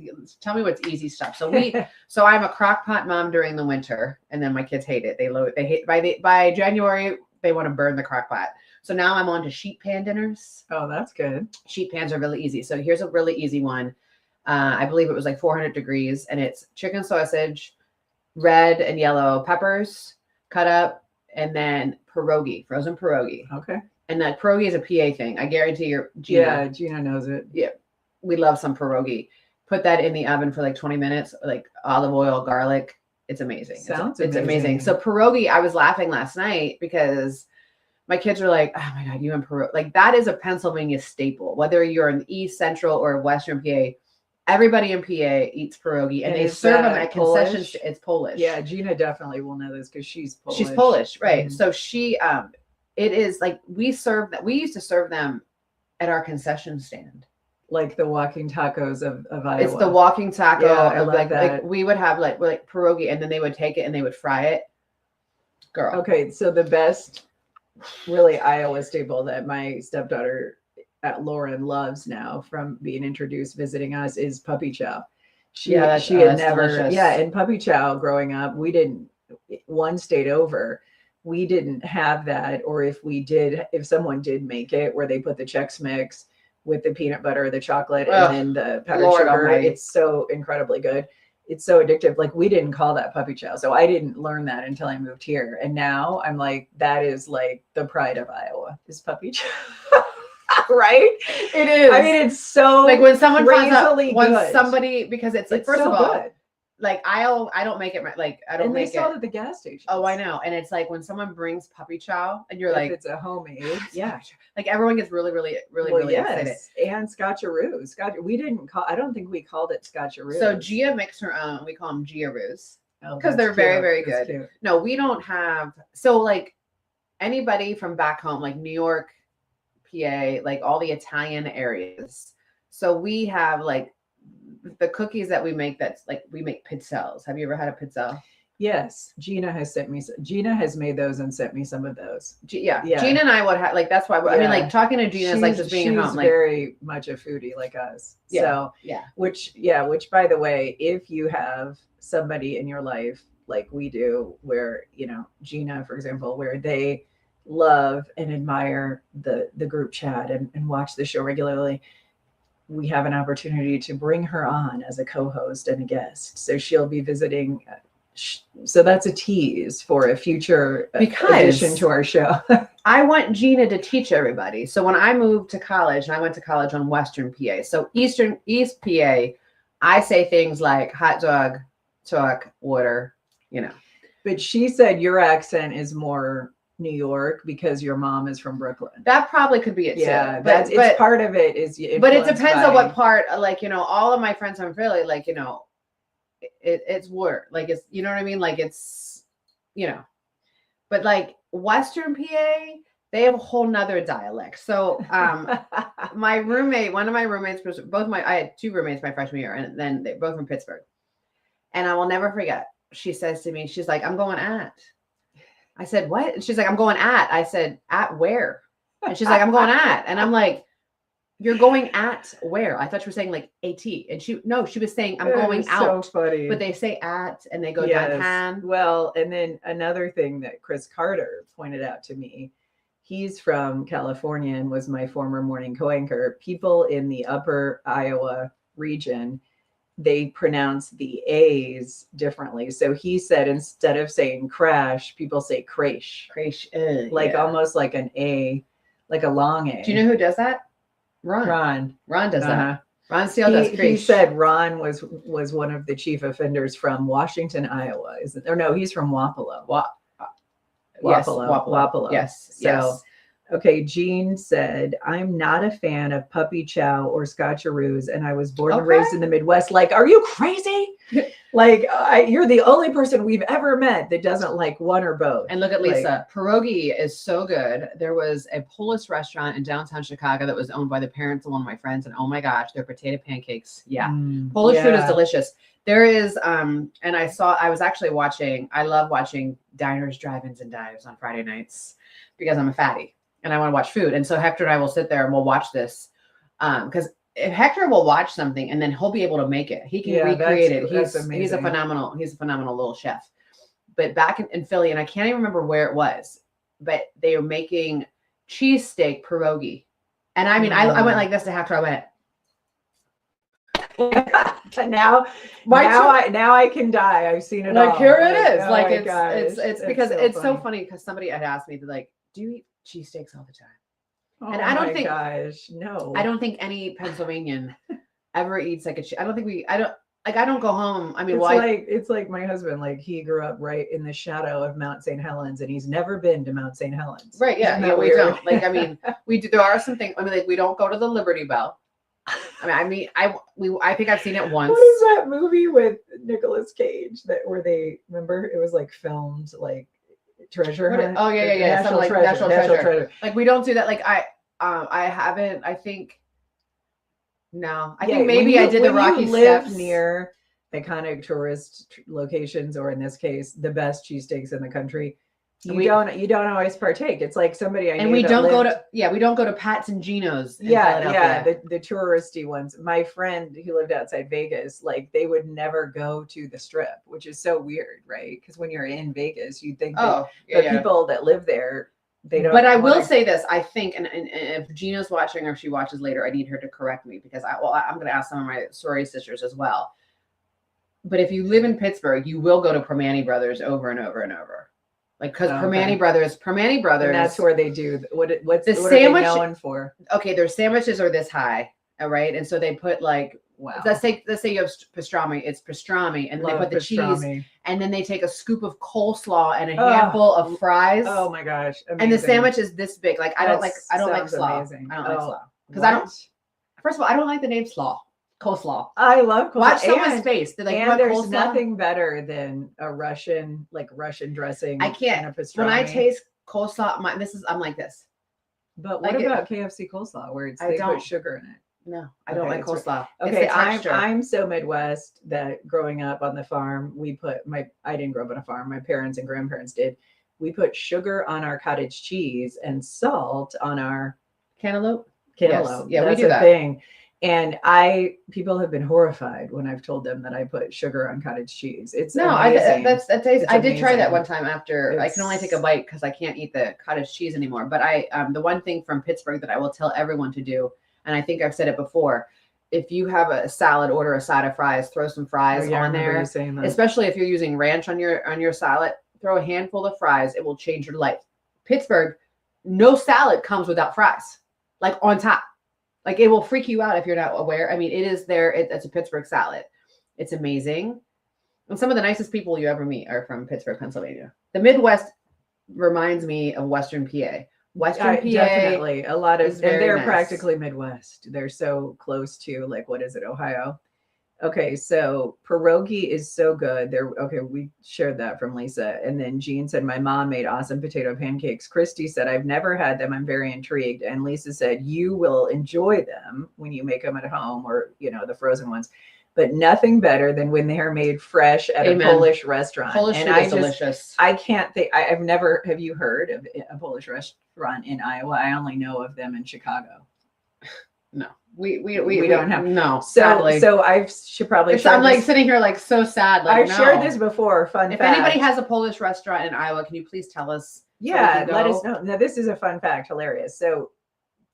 Tell me what's easy stuff. So I'm a crock pot mom during the winter, and then my kids hate it. They hate by January they want to burn the crock pot. So now I'm on to sheet pan dinners. Oh, that's good. Sheet pans are really easy. So here's a really easy one. I believe it was like 400 degrees, and it's chicken sausage, red and yellow peppers cut up, and then pierogi, frozen pierogi. Okay. And that pierogi is a PA thing. I guarantee Gina knows it. Yeah. We love some pierogi. Put that in the oven for like 20 minutes, like olive oil, garlic. It's amazing. It's amazing. So pierogi, I was laughing last night because my kids were like, oh my God, you and pierogi. Like that is a Pennsylvania staple. Whether you're in East Central or Western PA, everybody in PA eats pierogi, and they serve them at concessions. It's Polish. Yeah, Gina definitely will know this because she's Polish. She's Polish, right? So she, it is like we used to serve them at our concession stand. like the walking tacos of Iowa. It's the walking taco. Yeah, I of love like that. we would have like pierogi, and then they would take it and they would fry it. Girl. Okay, so the best really Iowa staple that my stepdaughter Lauren loves now from being introduced visiting us is puppy chow. She had that's never delicious. and puppy chow growing up, we didn't, one state over, we didn't have that, or if we did, if someone did make it where they put the Chex Mix with the peanut butter, the chocolate, Ugh, and then the powdered Lord sugar, Almighty. it's so incredibly good. It's so addictive. Like we didn't call that puppy chow. So I didn't learn that until I moved here. And now I'm like, that is like the pride of Iowa is puppy chow. Right? It is. I mean, it's so like when someone finds out crazily when good. somebody, because it's like, It's first so of all, good. like I don't make it like I don't And they make sell it. it at the gas station. Oh, I know. And it's like when someone brings puppy chow and you're If like, it's a homemade, yeah. like everyone gets really excited. And Scotcheroo. We didn't call. I don't think we called it Scotcheroo. So Gia makes her own. We call them Gia-roos. Oh, 'cause that's they're very, cute. very That's good. cute. No, we don't have. So like anybody from back home, like New York, PA, like all the Italian areas. So we have like the cookies that we make. That's like we make pizzelles. Have you ever had a pizzelle? Yes, Gina has sent me. Gina has made those and sent me some of those. Yeah. Yeah. Gina and I would have like that's why I mean Yeah. like talking to Gina is like just being at she's home. Like very much a foodie like us. Yeah, So yeah. which by the way, if you have somebody in your life like we do, where Gina, for example, where they love and admire the group chat and watch the show regularly, we have an opportunity to bring her on as a co-host and a guest. So she'll be visiting. So that's a tease for a future addition to our show. I want Gina to teach everybody. So when I moved to college, and I went to college on Western PA, so East PA, I say things like hot dog, talk, water, But she said your accent is more New York because your mom is from Brooklyn. That probably could be it Yeah, too. but it's part of it is. But it depends on what part. Like all of my friends from Philly, like it's water. Like it's you know what I mean. Like it's but like Western PA, they have a whole nother dialect. So my roommate, one of my roommates was I had two roommates my freshman year, and then they both from Pittsburgh. And I will never forget. She says to me, she's like, "I'm going at." I said, "What?" And she's like, "I'm going at." I said, "At where?" And she's like, "I'm going at." And I'm like, "You're going at where?" I thought she was saying like AT. And she was saying, "I'm going out." So funny. But they say at and they go Yes. downtown. Well, and then another thing that Chris Carter pointed out to me, he's from California and was my former morning co-anchor. People in the upper Iowa region, they pronounce the A's differently. So he said instead of saying crash, people say crash. Crash. Almost like an A, like a long A. Do you know who does that? Ron. Ron does that. Ron Steele does crash. He said Ron was one of the chief offenders from Washington, Iowa. No, he's from Wapello. Wapello. Yes. So, yes. Okay, Jean said, "I'm not a fan of puppy chow or Scotcheroos, and I was born and raised in the Midwest." Like, are you crazy? Like, you're the only person we've ever met that doesn't like one or both. And look at Lisa. Pierogi is so good. There was a Polish restaurant in downtown Chicago that was owned by the parents of one of my friends, and oh my gosh, their potato pancakes. Yeah, Polish food is delicious. There is, and I was actually watching. I love watching diners, drive-ins, and dives on Friday nights because I'm a fatty. And I want to watch food. And so Hector and I will sit there and we'll watch this. Because if Hector will watch something and then he'll be able to make it. He can recreate it. He's a phenomenal little chef. But back in Philly, and I can't even remember where it was, but they were making cheesesteak pierogi. And I mean, I went like this to Hector. I went, now I can die. I've seen it all. Like here it is. Oh like my gosh. it's because it's so funny because somebody had asked me to like, do you eat cheesesteaks all the time? Oh and I don't think, no. I don't think any Pennsylvanian ever eats like I don't go home. I mean, it's like my husband, like he grew up right in the shadow of Mount St. Helens and he's never been to Mount St. Helens. Right. Yeah. Yeah, we don't. Like, I mean, we do, there are some things, I mean, like we don't go to the Liberty Bell. I think I've seen it once. What is that movie with Nicolas Cage where they, remember it was like filmed like Treasure Hunt? Oh yeah. National National Treasure. Like we don't do that. Like I haven't, I think No, I Yeah, think when maybe I you- did the when you Rocky live Steps. near iconic tourist locations, or in this case, the best cheesesteaks in the country. You don't always partake. It's like somebody I and knew we that don't go lived- to we don't go to Pat's and Gino's in yeah, Philadelphia. the touristy ones. My friend who lived outside Vegas, like they would never go to the Strip, which is so weird, right? Because when you're in Vegas, you think that Oh, the yeah. people that live there, they don't. But I will wanna- say this: I think, and if Gina's watching or if she watches later, I need her to correct me because I'm going to ask some of my sorority sisters as well. But if you live in Pittsburgh, you will go to Permane Brothers over and over and over, like because Oh, Permane okay. Brothers, And that's where they do what The what are sandwich- they known for? okay, their sandwiches are this high, all right, and so they put like Wow. let's say you have pastrami, it's pastrami, and then they Love put the cheese, pastrami. and then they take a scoop of coleslaw and a Oh. handful of fries. Oh my gosh. And the amazing. sandwich is this big. Like I don't like Sounds slaw. amazing. I don't like Oh, slaw because I don't. what? First of all, I don't like the name slaw. Coleslaw. I love coleslaw. Watch someone's and, face. They're like, you and want there's coleslaw? nothing better than a Russian dressing. I can't. and a When I pastrami. taste coleslaw, I'm like this. But what like it- about KFC coleslaw where I they don't. put sugar in it? No, I don't Okay, like it's coleslaw. Okay, it's the texture. I'm so Midwest that growing up on the farm, I didn't grow up on a farm. My parents and grandparents did. We put sugar on our cottage cheese and salt on our Cantaloupe. cantaloupe. Yeah, we That's do a that. thing. And people have been horrified when I've told them that I put sugar on cottage cheese. It's No, amazing. that tastes. It's I did try that amazing. one time after. I can only take a It's- bite because I can't eat the cottage cheese anymore. But the one thing from Pittsburgh that I will tell everyone to do, and I think I've said it before, if you have a salad, order a side of fries, throw some Oh, fries yeah, I on remember there. you saying that. Especially if you're using ranch on your salad, throw a handful of fries. It will change your life. Pittsburgh, no salad comes without fries, like on top. Like it will freak you out if you're not aware. I mean, it is there. It's a Pittsburgh salad. It's amazing. And some of the nicest people you ever meet are from Pittsburgh, Pennsylvania. The Midwest reminds me of Western PA. Western PA. Definitely a lot of, is and very they're nice. practically Midwest. They're so close to, like, what is it, Ohio? Okay, so pierogi is so good. We shared that from Lisa. And then Jean said, my mom made awesome potato pancakes. Christy said, I've never had them. I'm very intrigued. And Lisa said, you will enjoy them when you make them at home, or, the frozen ones. But nothing better than when they are made fresh at Amen. a Polish restaurant. Polish and food I is just, delicious. I can't think, have you heard of a Polish restaurant in Iowa? I only know of them in Chicago. No, we don't have- no. So, sadly. I should probably I'm like this. sitting here like so sad. Like I've shared no. this before. Fun If fact. anybody has a Polish restaurant in Iowa, can you please tell us? yeah, can let go? us know. Now, this is a fun fact, hilarious. So,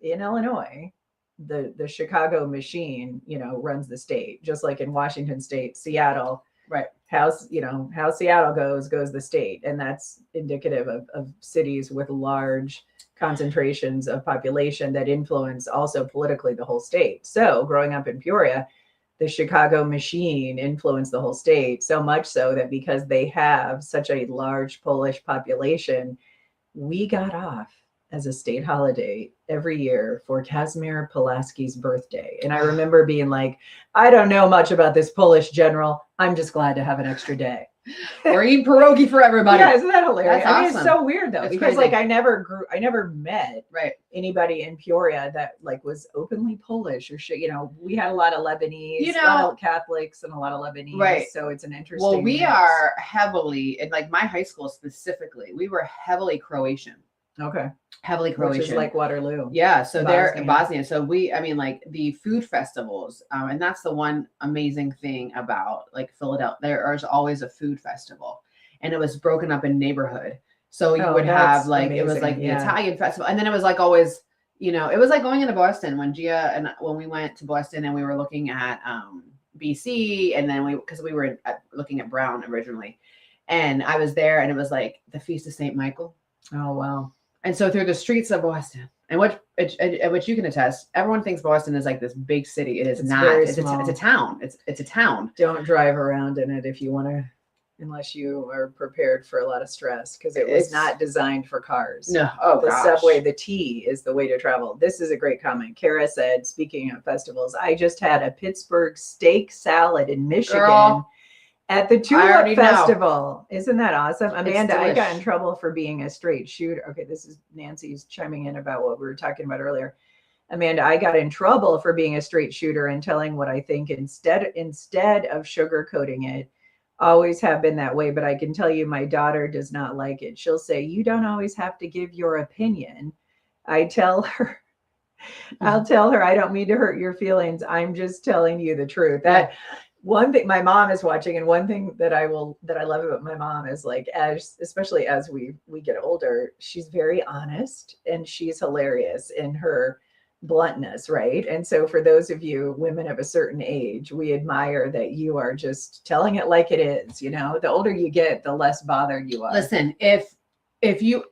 in Illinois, the Chicago machine, runs the state, just like in Washington State, Seattle. Right. How Seattle goes the state, and that's indicative of cities with large concentrations of population that influence also politically the whole state. So, growing up in Peoria, the Chicago machine influenced the whole state, so much so that because they have such a large Polish population, we got off as a state holiday every year for Kazimierz Pulaski's birthday. And I remember being like, I don't know much about this Polish general. I'm just glad to have an extra day. We're eating pierogi for everybody. Yeah, isn't that hilarious? That's I mean, it's awesome. so weird though, It's because crazy. like I never met Right. anybody in Peoria that like was openly Polish or shit. We had a lot of Lebanese, You a lot know- of Catholics and a lot of Lebanese. Right. So it's an interesting. Well, we mix. are heavily, in like my high school specifically, we were heavily Croatian. Okay. Heavily Croatian. Which is like Waterloo. Yeah, so they're Bosnia. Bosnia. So like the food festivals, and that's the one amazing thing about like Philadelphia. There is always a food festival, and it was broken up in neighborhood. So you Oh, would that's have like it was amazing, like the yeah. Italian festival, and then it was like always, it was like going into Boston when when we went to Boston and we were looking at BC, and then because we were looking at Brown originally, and I was there, and it was like the Feast of St. Michael. Oh wow. And so through the streets of Boston, and which you can attest, everyone thinks Boston is like this big city. It is It's not. very It's a small. town. It's a town. Don't drive around in it if you want to, unless you are prepared for a lot of stress, because it was It's- not designed for cars. No, oh The gosh. subway, the T is the way to travel. This is a great comment. Kara said, speaking of festivals, I just had a Pittsburgh steak salad in Michigan Girl, at the already Tulip know. Festival. Isn't that awesome? Amanda, I got in delish. trouble for being a straight shooter. Okay, this is Nancy's chiming in about what we were talking about earlier. Amanda, I got in trouble for being a straight shooter and telling what I think instead of sugarcoating it. Always have been that way, but I can tell you my daughter does not like it. She'll say, you don't always have to give your opinion. I tell her, I'll tell her, I don't mean to hurt your feelings. I'm just telling you the truth. That one thing, my mom is watching, and one thing that I love about my mom is, like, especially as we get older, she's very honest and she's hilarious in her bluntness, right? And so for those of you women of a certain age, we admire that you are just telling it like it is. The older you get, the less bothered you are. Listen, if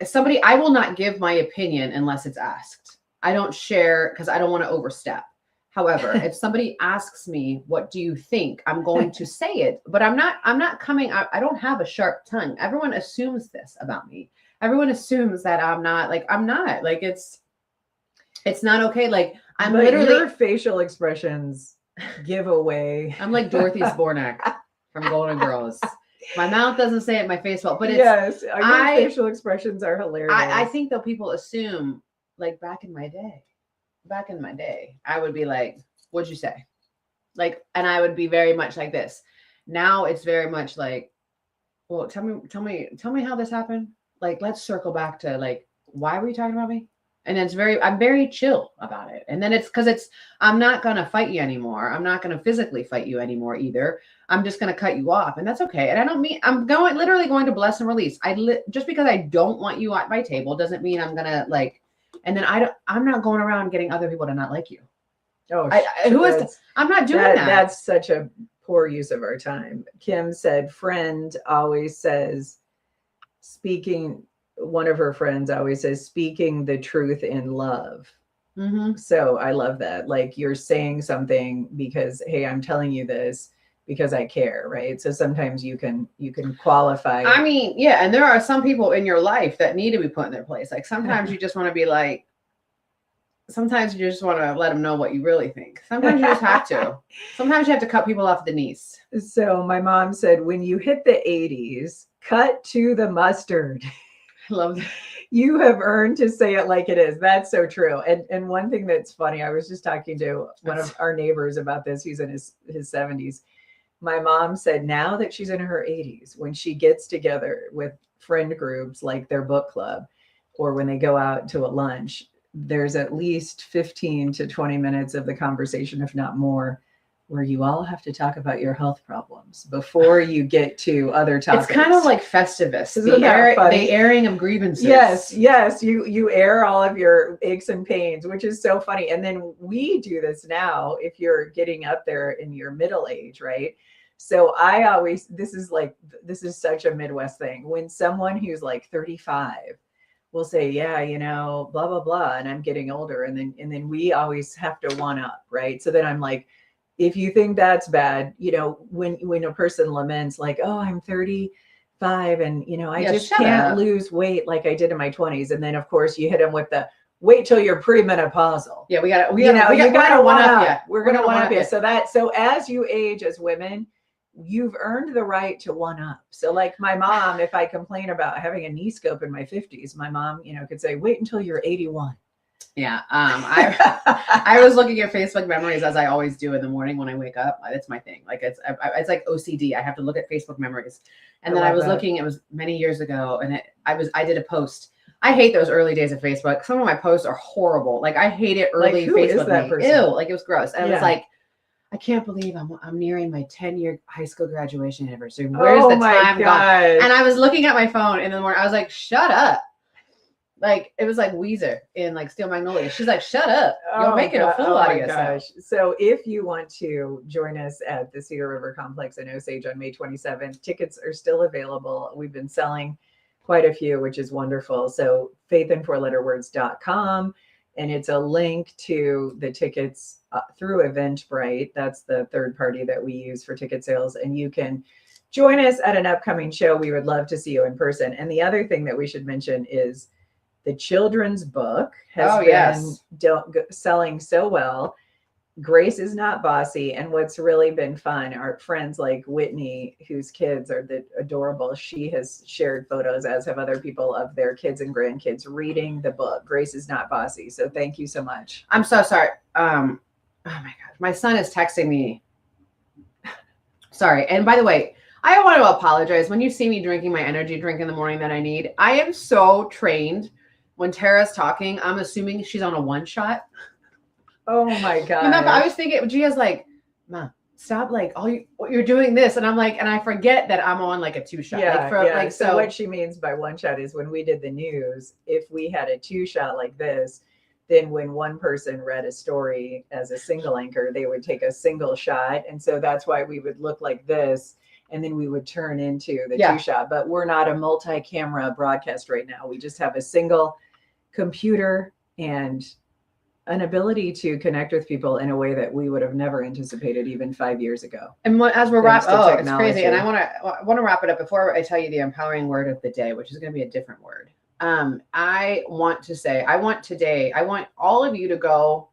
somebody, I will not give my opinion unless it's asked. I don't share because I don't want to overstep. However, if somebody asks me, what do you think? I'm going to say it, but I'm not coming. I don't have a sharp tongue. Everyone assumes this about me. Everyone assumes that I'm not. Like, it's not okay. Like, I'm literally, your facial expressions give away. I'm like Dorothy Zbornak from Golden Girls. My mouth doesn't say it, my face will, but it's, yes, your facial expressions are hilarious. I think that people assume, like, back in my day, I would be like, what'd you say? Like, and I would be very much like this. Now it's very much like, well, tell me how this happened. Like, let's circle back to, like, why were you talking about me? And I'm very chill about it. And then I'm not going to fight you anymore. I'm not going to physically fight you anymore either. I'm just going to cut you off, and that's okay. And I don't mean, I'm literally going to bless and release. Just because I don't want you at my table doesn't mean I'm going to, like, and then I'm not going around getting other people to not like you. Oh, I'm not doing that. That's such a poor use of our time. Kim said, friend always says, one of her friends always says, speaking the truth in love. Mm-hmm. So I love that. Like, you're saying something because, hey, I'm telling you this because I care, right? So sometimes you can qualify. I mean, yeah, and there are some people in your life that need to be put in their place. Like, sometimes you just want to be like, sometimes you just want to let them know what you really think. Sometimes you just have to. Sometimes you have to cut people off at the knees. So my mom said, when you hit the 80s, cut to the mustard. I love that. You have earned to say it like it is. That's so true. And one thing that's funny, I was just talking to one of our neighbors about this. He's in his 70s. My mom said now that she's in her 80s, when she gets together with friend groups like their book club, or when they go out to a lunch, there's at least 15 to 20 minutes of the conversation, if not more, where you all have to talk about your health problems before you get to other topics. It's kind of like Festivus, the airing of grievances. Yes. You air all of your aches and pains, which is so funny. And then we do this now if you're getting up there in your middle age, right? So this is such a Midwest thing. When someone who's like 35 will say, yeah, blah, blah, blah, and I'm getting older. And then we always have to one up, right? So then I'm like, if you think that's bad, when a person laments like, oh, I'm 35 and, I just can't lose weight like I did in my 20s. And then of course you hit them with the wait till you're premenopausal. Yeah, we got to one up you. We're going to one up you. So as you age as women, you've earned the right to one up. So like my mom, if I complain about having a knee scope in my 50s, my mom, could say, wait until you're 81. Yeah. I was looking at Facebook memories, as I always do in the morning when I wake up. That's my thing. Like it's like OCD. I have to look at Facebook memories. And then I was looking, it was many years ago, and I did a post. I hate those early days of Facebook. Some of my posts are horrible. Like I hate it early. Like, who Facebook. Is that person? Ew, like it was gross. And it was like, I can't believe I'm nearing my 10-year high school graduation anniversary. Where's the time gone? And I was looking at my phone in the morning. I was like, shut up. Like, it was like Weezer in like Steel Magnolia. She's like, shut up. You're making a fool out of yourself. So if you want to join us at the Cedar River Complex in Osage on May 27th, tickets are still available. We've been selling quite a few, which is wonderful. So faithandfourletterwords.com. And it's a link to the tickets through Eventbrite. That's the third party that we use for ticket sales. And you can join us at an upcoming show. We would love to see you in person. And the other thing that we should mention is the children's book has been selling so well. Grace is not bossy. And what's really been fun, our friends like Whitney, whose kids are adorable, she has shared photos, as have other people, of their kids and grandkids reading the book. Grace is not bossy. So thank you so much. I'm so sorry. Oh my gosh, my son is texting me. Sorry. And by the way, I want to apologize. When you see me drinking my energy drink in the morning that I need, I am so trained. When Tara's talking, I'm assuming she's on a one shot. Oh my God. I was thinking, Gia's like, Mom, stop, like, you're doing this. And I'm like, and I forget that I'm on like a 2-shot. Yeah, so what she means by one shot is when we did the news, if we had a 2-shot like this, then when one person read a story as a single anchor, they would take a single shot. And so that's why we would look like this. And then we would turn into the 2-shot. But we're not a multi-camera broadcast right now. We just have a single computer and an ability to connect with people in a way that we would have never anticipated even 5 years ago. And as we're wrapping, it's crazy. And I want to wrap it up before I tell you the empowering word of the day, which is going to be a different word. I want all of you to go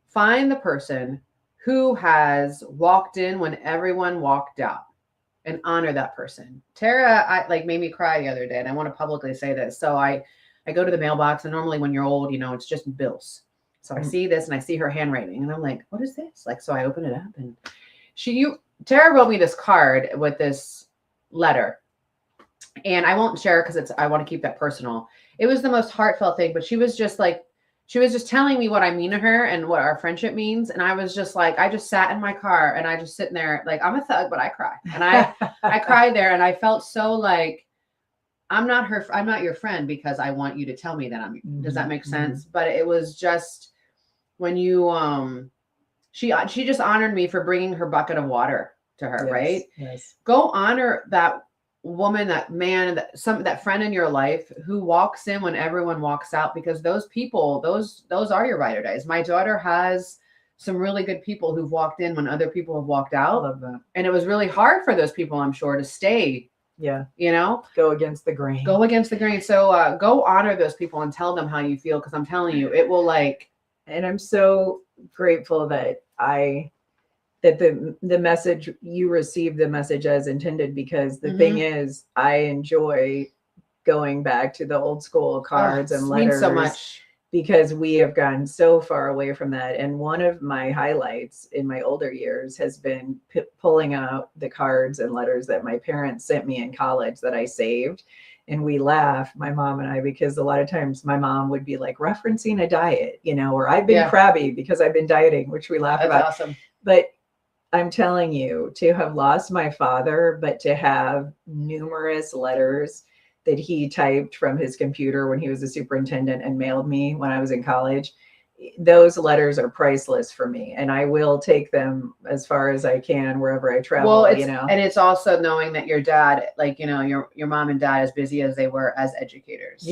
find the person who has walked in when everyone walked out and honor that person. Tara, made me cry the other day, and I want to publicly say this. So I go to the mailbox, and normally when you're old, it's just bills. So I see this and I see her handwriting, and I'm like, what is this? So I open it up, and Tara wrote me this card with this letter, and I won't share because I want to keep that personal. It was the most heartfelt thing, but she was just telling me what I mean to her and what our friendship means. And I was just like, I just sat in my car and I just sitting there, like, I'm a thug, but I cry. And I cried there, and I felt so like, I'm not your friend because I want you to tell me that does that make sense? But it was just when you, she just honored me for bringing her bucket of water to her, right? Yes. Go honor that woman, that man, that friend in your life who walks in when everyone walks out, because those people, those are your ride or dies. My daughter has some really good people who've walked in when other people have walked out. I love that. And it was really hard for those people, I'm sure, to stay. Yeah. Go against the grain. So go honor those people and tell them how you feel. Cause I'm telling you, it will and I'm so grateful that the message, you received the message as intended, because the thing is, I enjoy going back to the old school cards and letters means so much, because we have gotten so far away from that. And one of my highlights in my older years has been pulling out the cards and letters that my parents sent me in college that I saved. And we laugh, my mom and I, because a lot of times my mom would be like referencing a diet, or I've been crabby because I've been dieting, which we laugh about. Awesome. But I'm telling you, to have lost my father, but to have numerous letters that he typed from his computer when he was a superintendent and mailed me when I was in college, those letters are priceless for me, and I will take them as far as I can wherever I travel. Well, and it's also knowing that your dad, your mom and dad, as busy as they were as educators,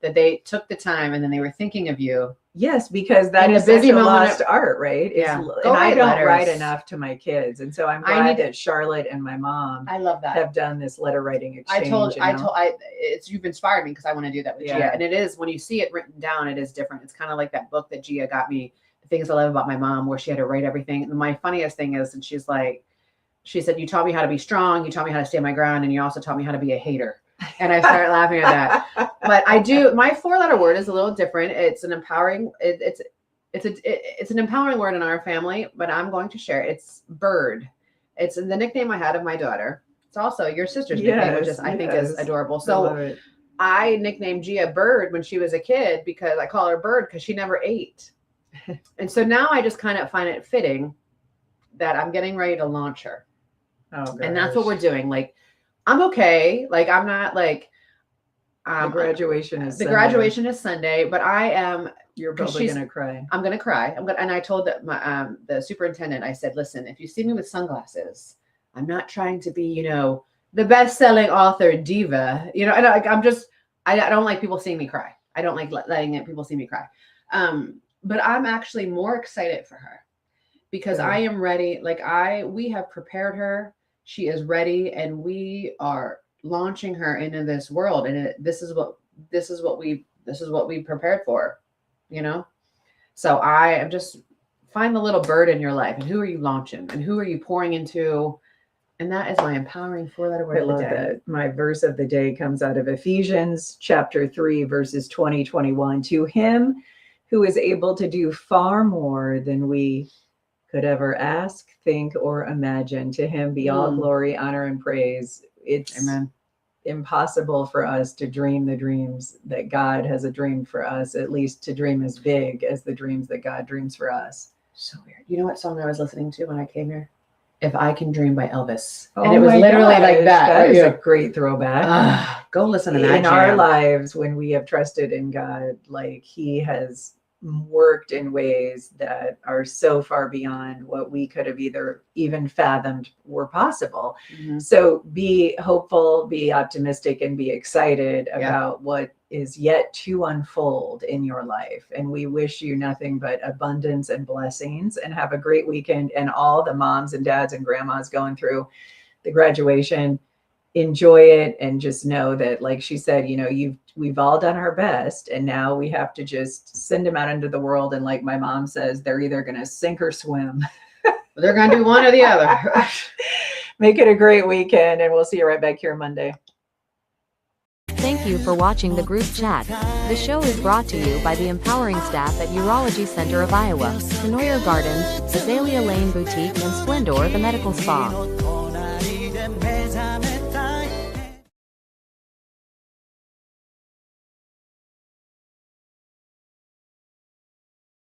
that they took the time and then they were thinking of you. Yes, because that is such a lost art, right? Yeah. And I don't write enough to my kids, and so I'm glad that Charlotte and my mom, I love that, have done this letter writing exchange. You've inspired me because I want to do that with Gia, and it is, when you see it written down, it is different. It's kind of like that book that Gia got me, The Things I Love About My Mom, where she had to write everything. And my funniest thing is, and she said, you taught me how to be strong, you taught me how to stay my ground, and you also taught me how to be a hater. And I started laughing at that. But my 4-letter word is a little different. It's an empowering, it's an empowering word in our family, but I'm going to share it. It's bird. It's the nickname I had of my daughter. It's also your sister's nickname, which I think is adorable. So I nicknamed Gia Bird when she was a kid, because I call her Bird because she never ate. And so now I just kind of find it fitting that I'm getting ready to launch her. Oh, and that's what we're doing. I'm okay. I'm not the graduation is Sunday, but I am. You're probably gonna cry. I'm gonna cry. And I told the superintendent, I said, listen, if you see me with sunglasses, I'm not trying to be, the best-selling author diva, and I don't like people seeing me cry. I don't like letting people see me cry. But I'm actually more excited for her because I am ready. We have prepared her. She is ready, and we are launching her into this world. And this is what we prepared for, So I am just find the little bird in your life, and who are you launching, and who are you pouring into? And that is my empowering 4-letter word I of the love day. that. My verse of the day comes out of Ephesians chapter 3, verses 20, 21. To him who is able to do far more than we could ever ask, think, or imagine. To him be all glory, honor, and praise. It's Amen. impossible for us to dream the dreams that God has a dream for us, at least to dream as big as the dreams that God dreams for us. So weird. You know what song I was listening to when I came here? If I Can Dream by Elvis. Oh And it was my literally like gosh, that. That right is here. a great throwback. Go listen to that In our jam. lives, when we have trusted in God, like he has worked in ways that are so far beyond what we could have either even fathomed were possible. Mhm. So be hopeful, be optimistic, and be excited about what is yet to unfold in your life. And we wish you nothing but abundance and blessings, and have a great weekend. And all the moms and dads and grandmas going through the graduation, enjoy it, and just know that, like she said, you know, we've all done our best, and now we have to just send them out into the world. And like my mom says, they're either going to sink or swim. They're going to do one or the other. Make it a great weekend, and we'll see you right back here Monday. Thank you for watching the group chat. The show is brought to you by the empowering staff at Urology Center of Iowa, Senoyer Gardens, Azalea Lane Boutique, and Splendor the Medical Spa.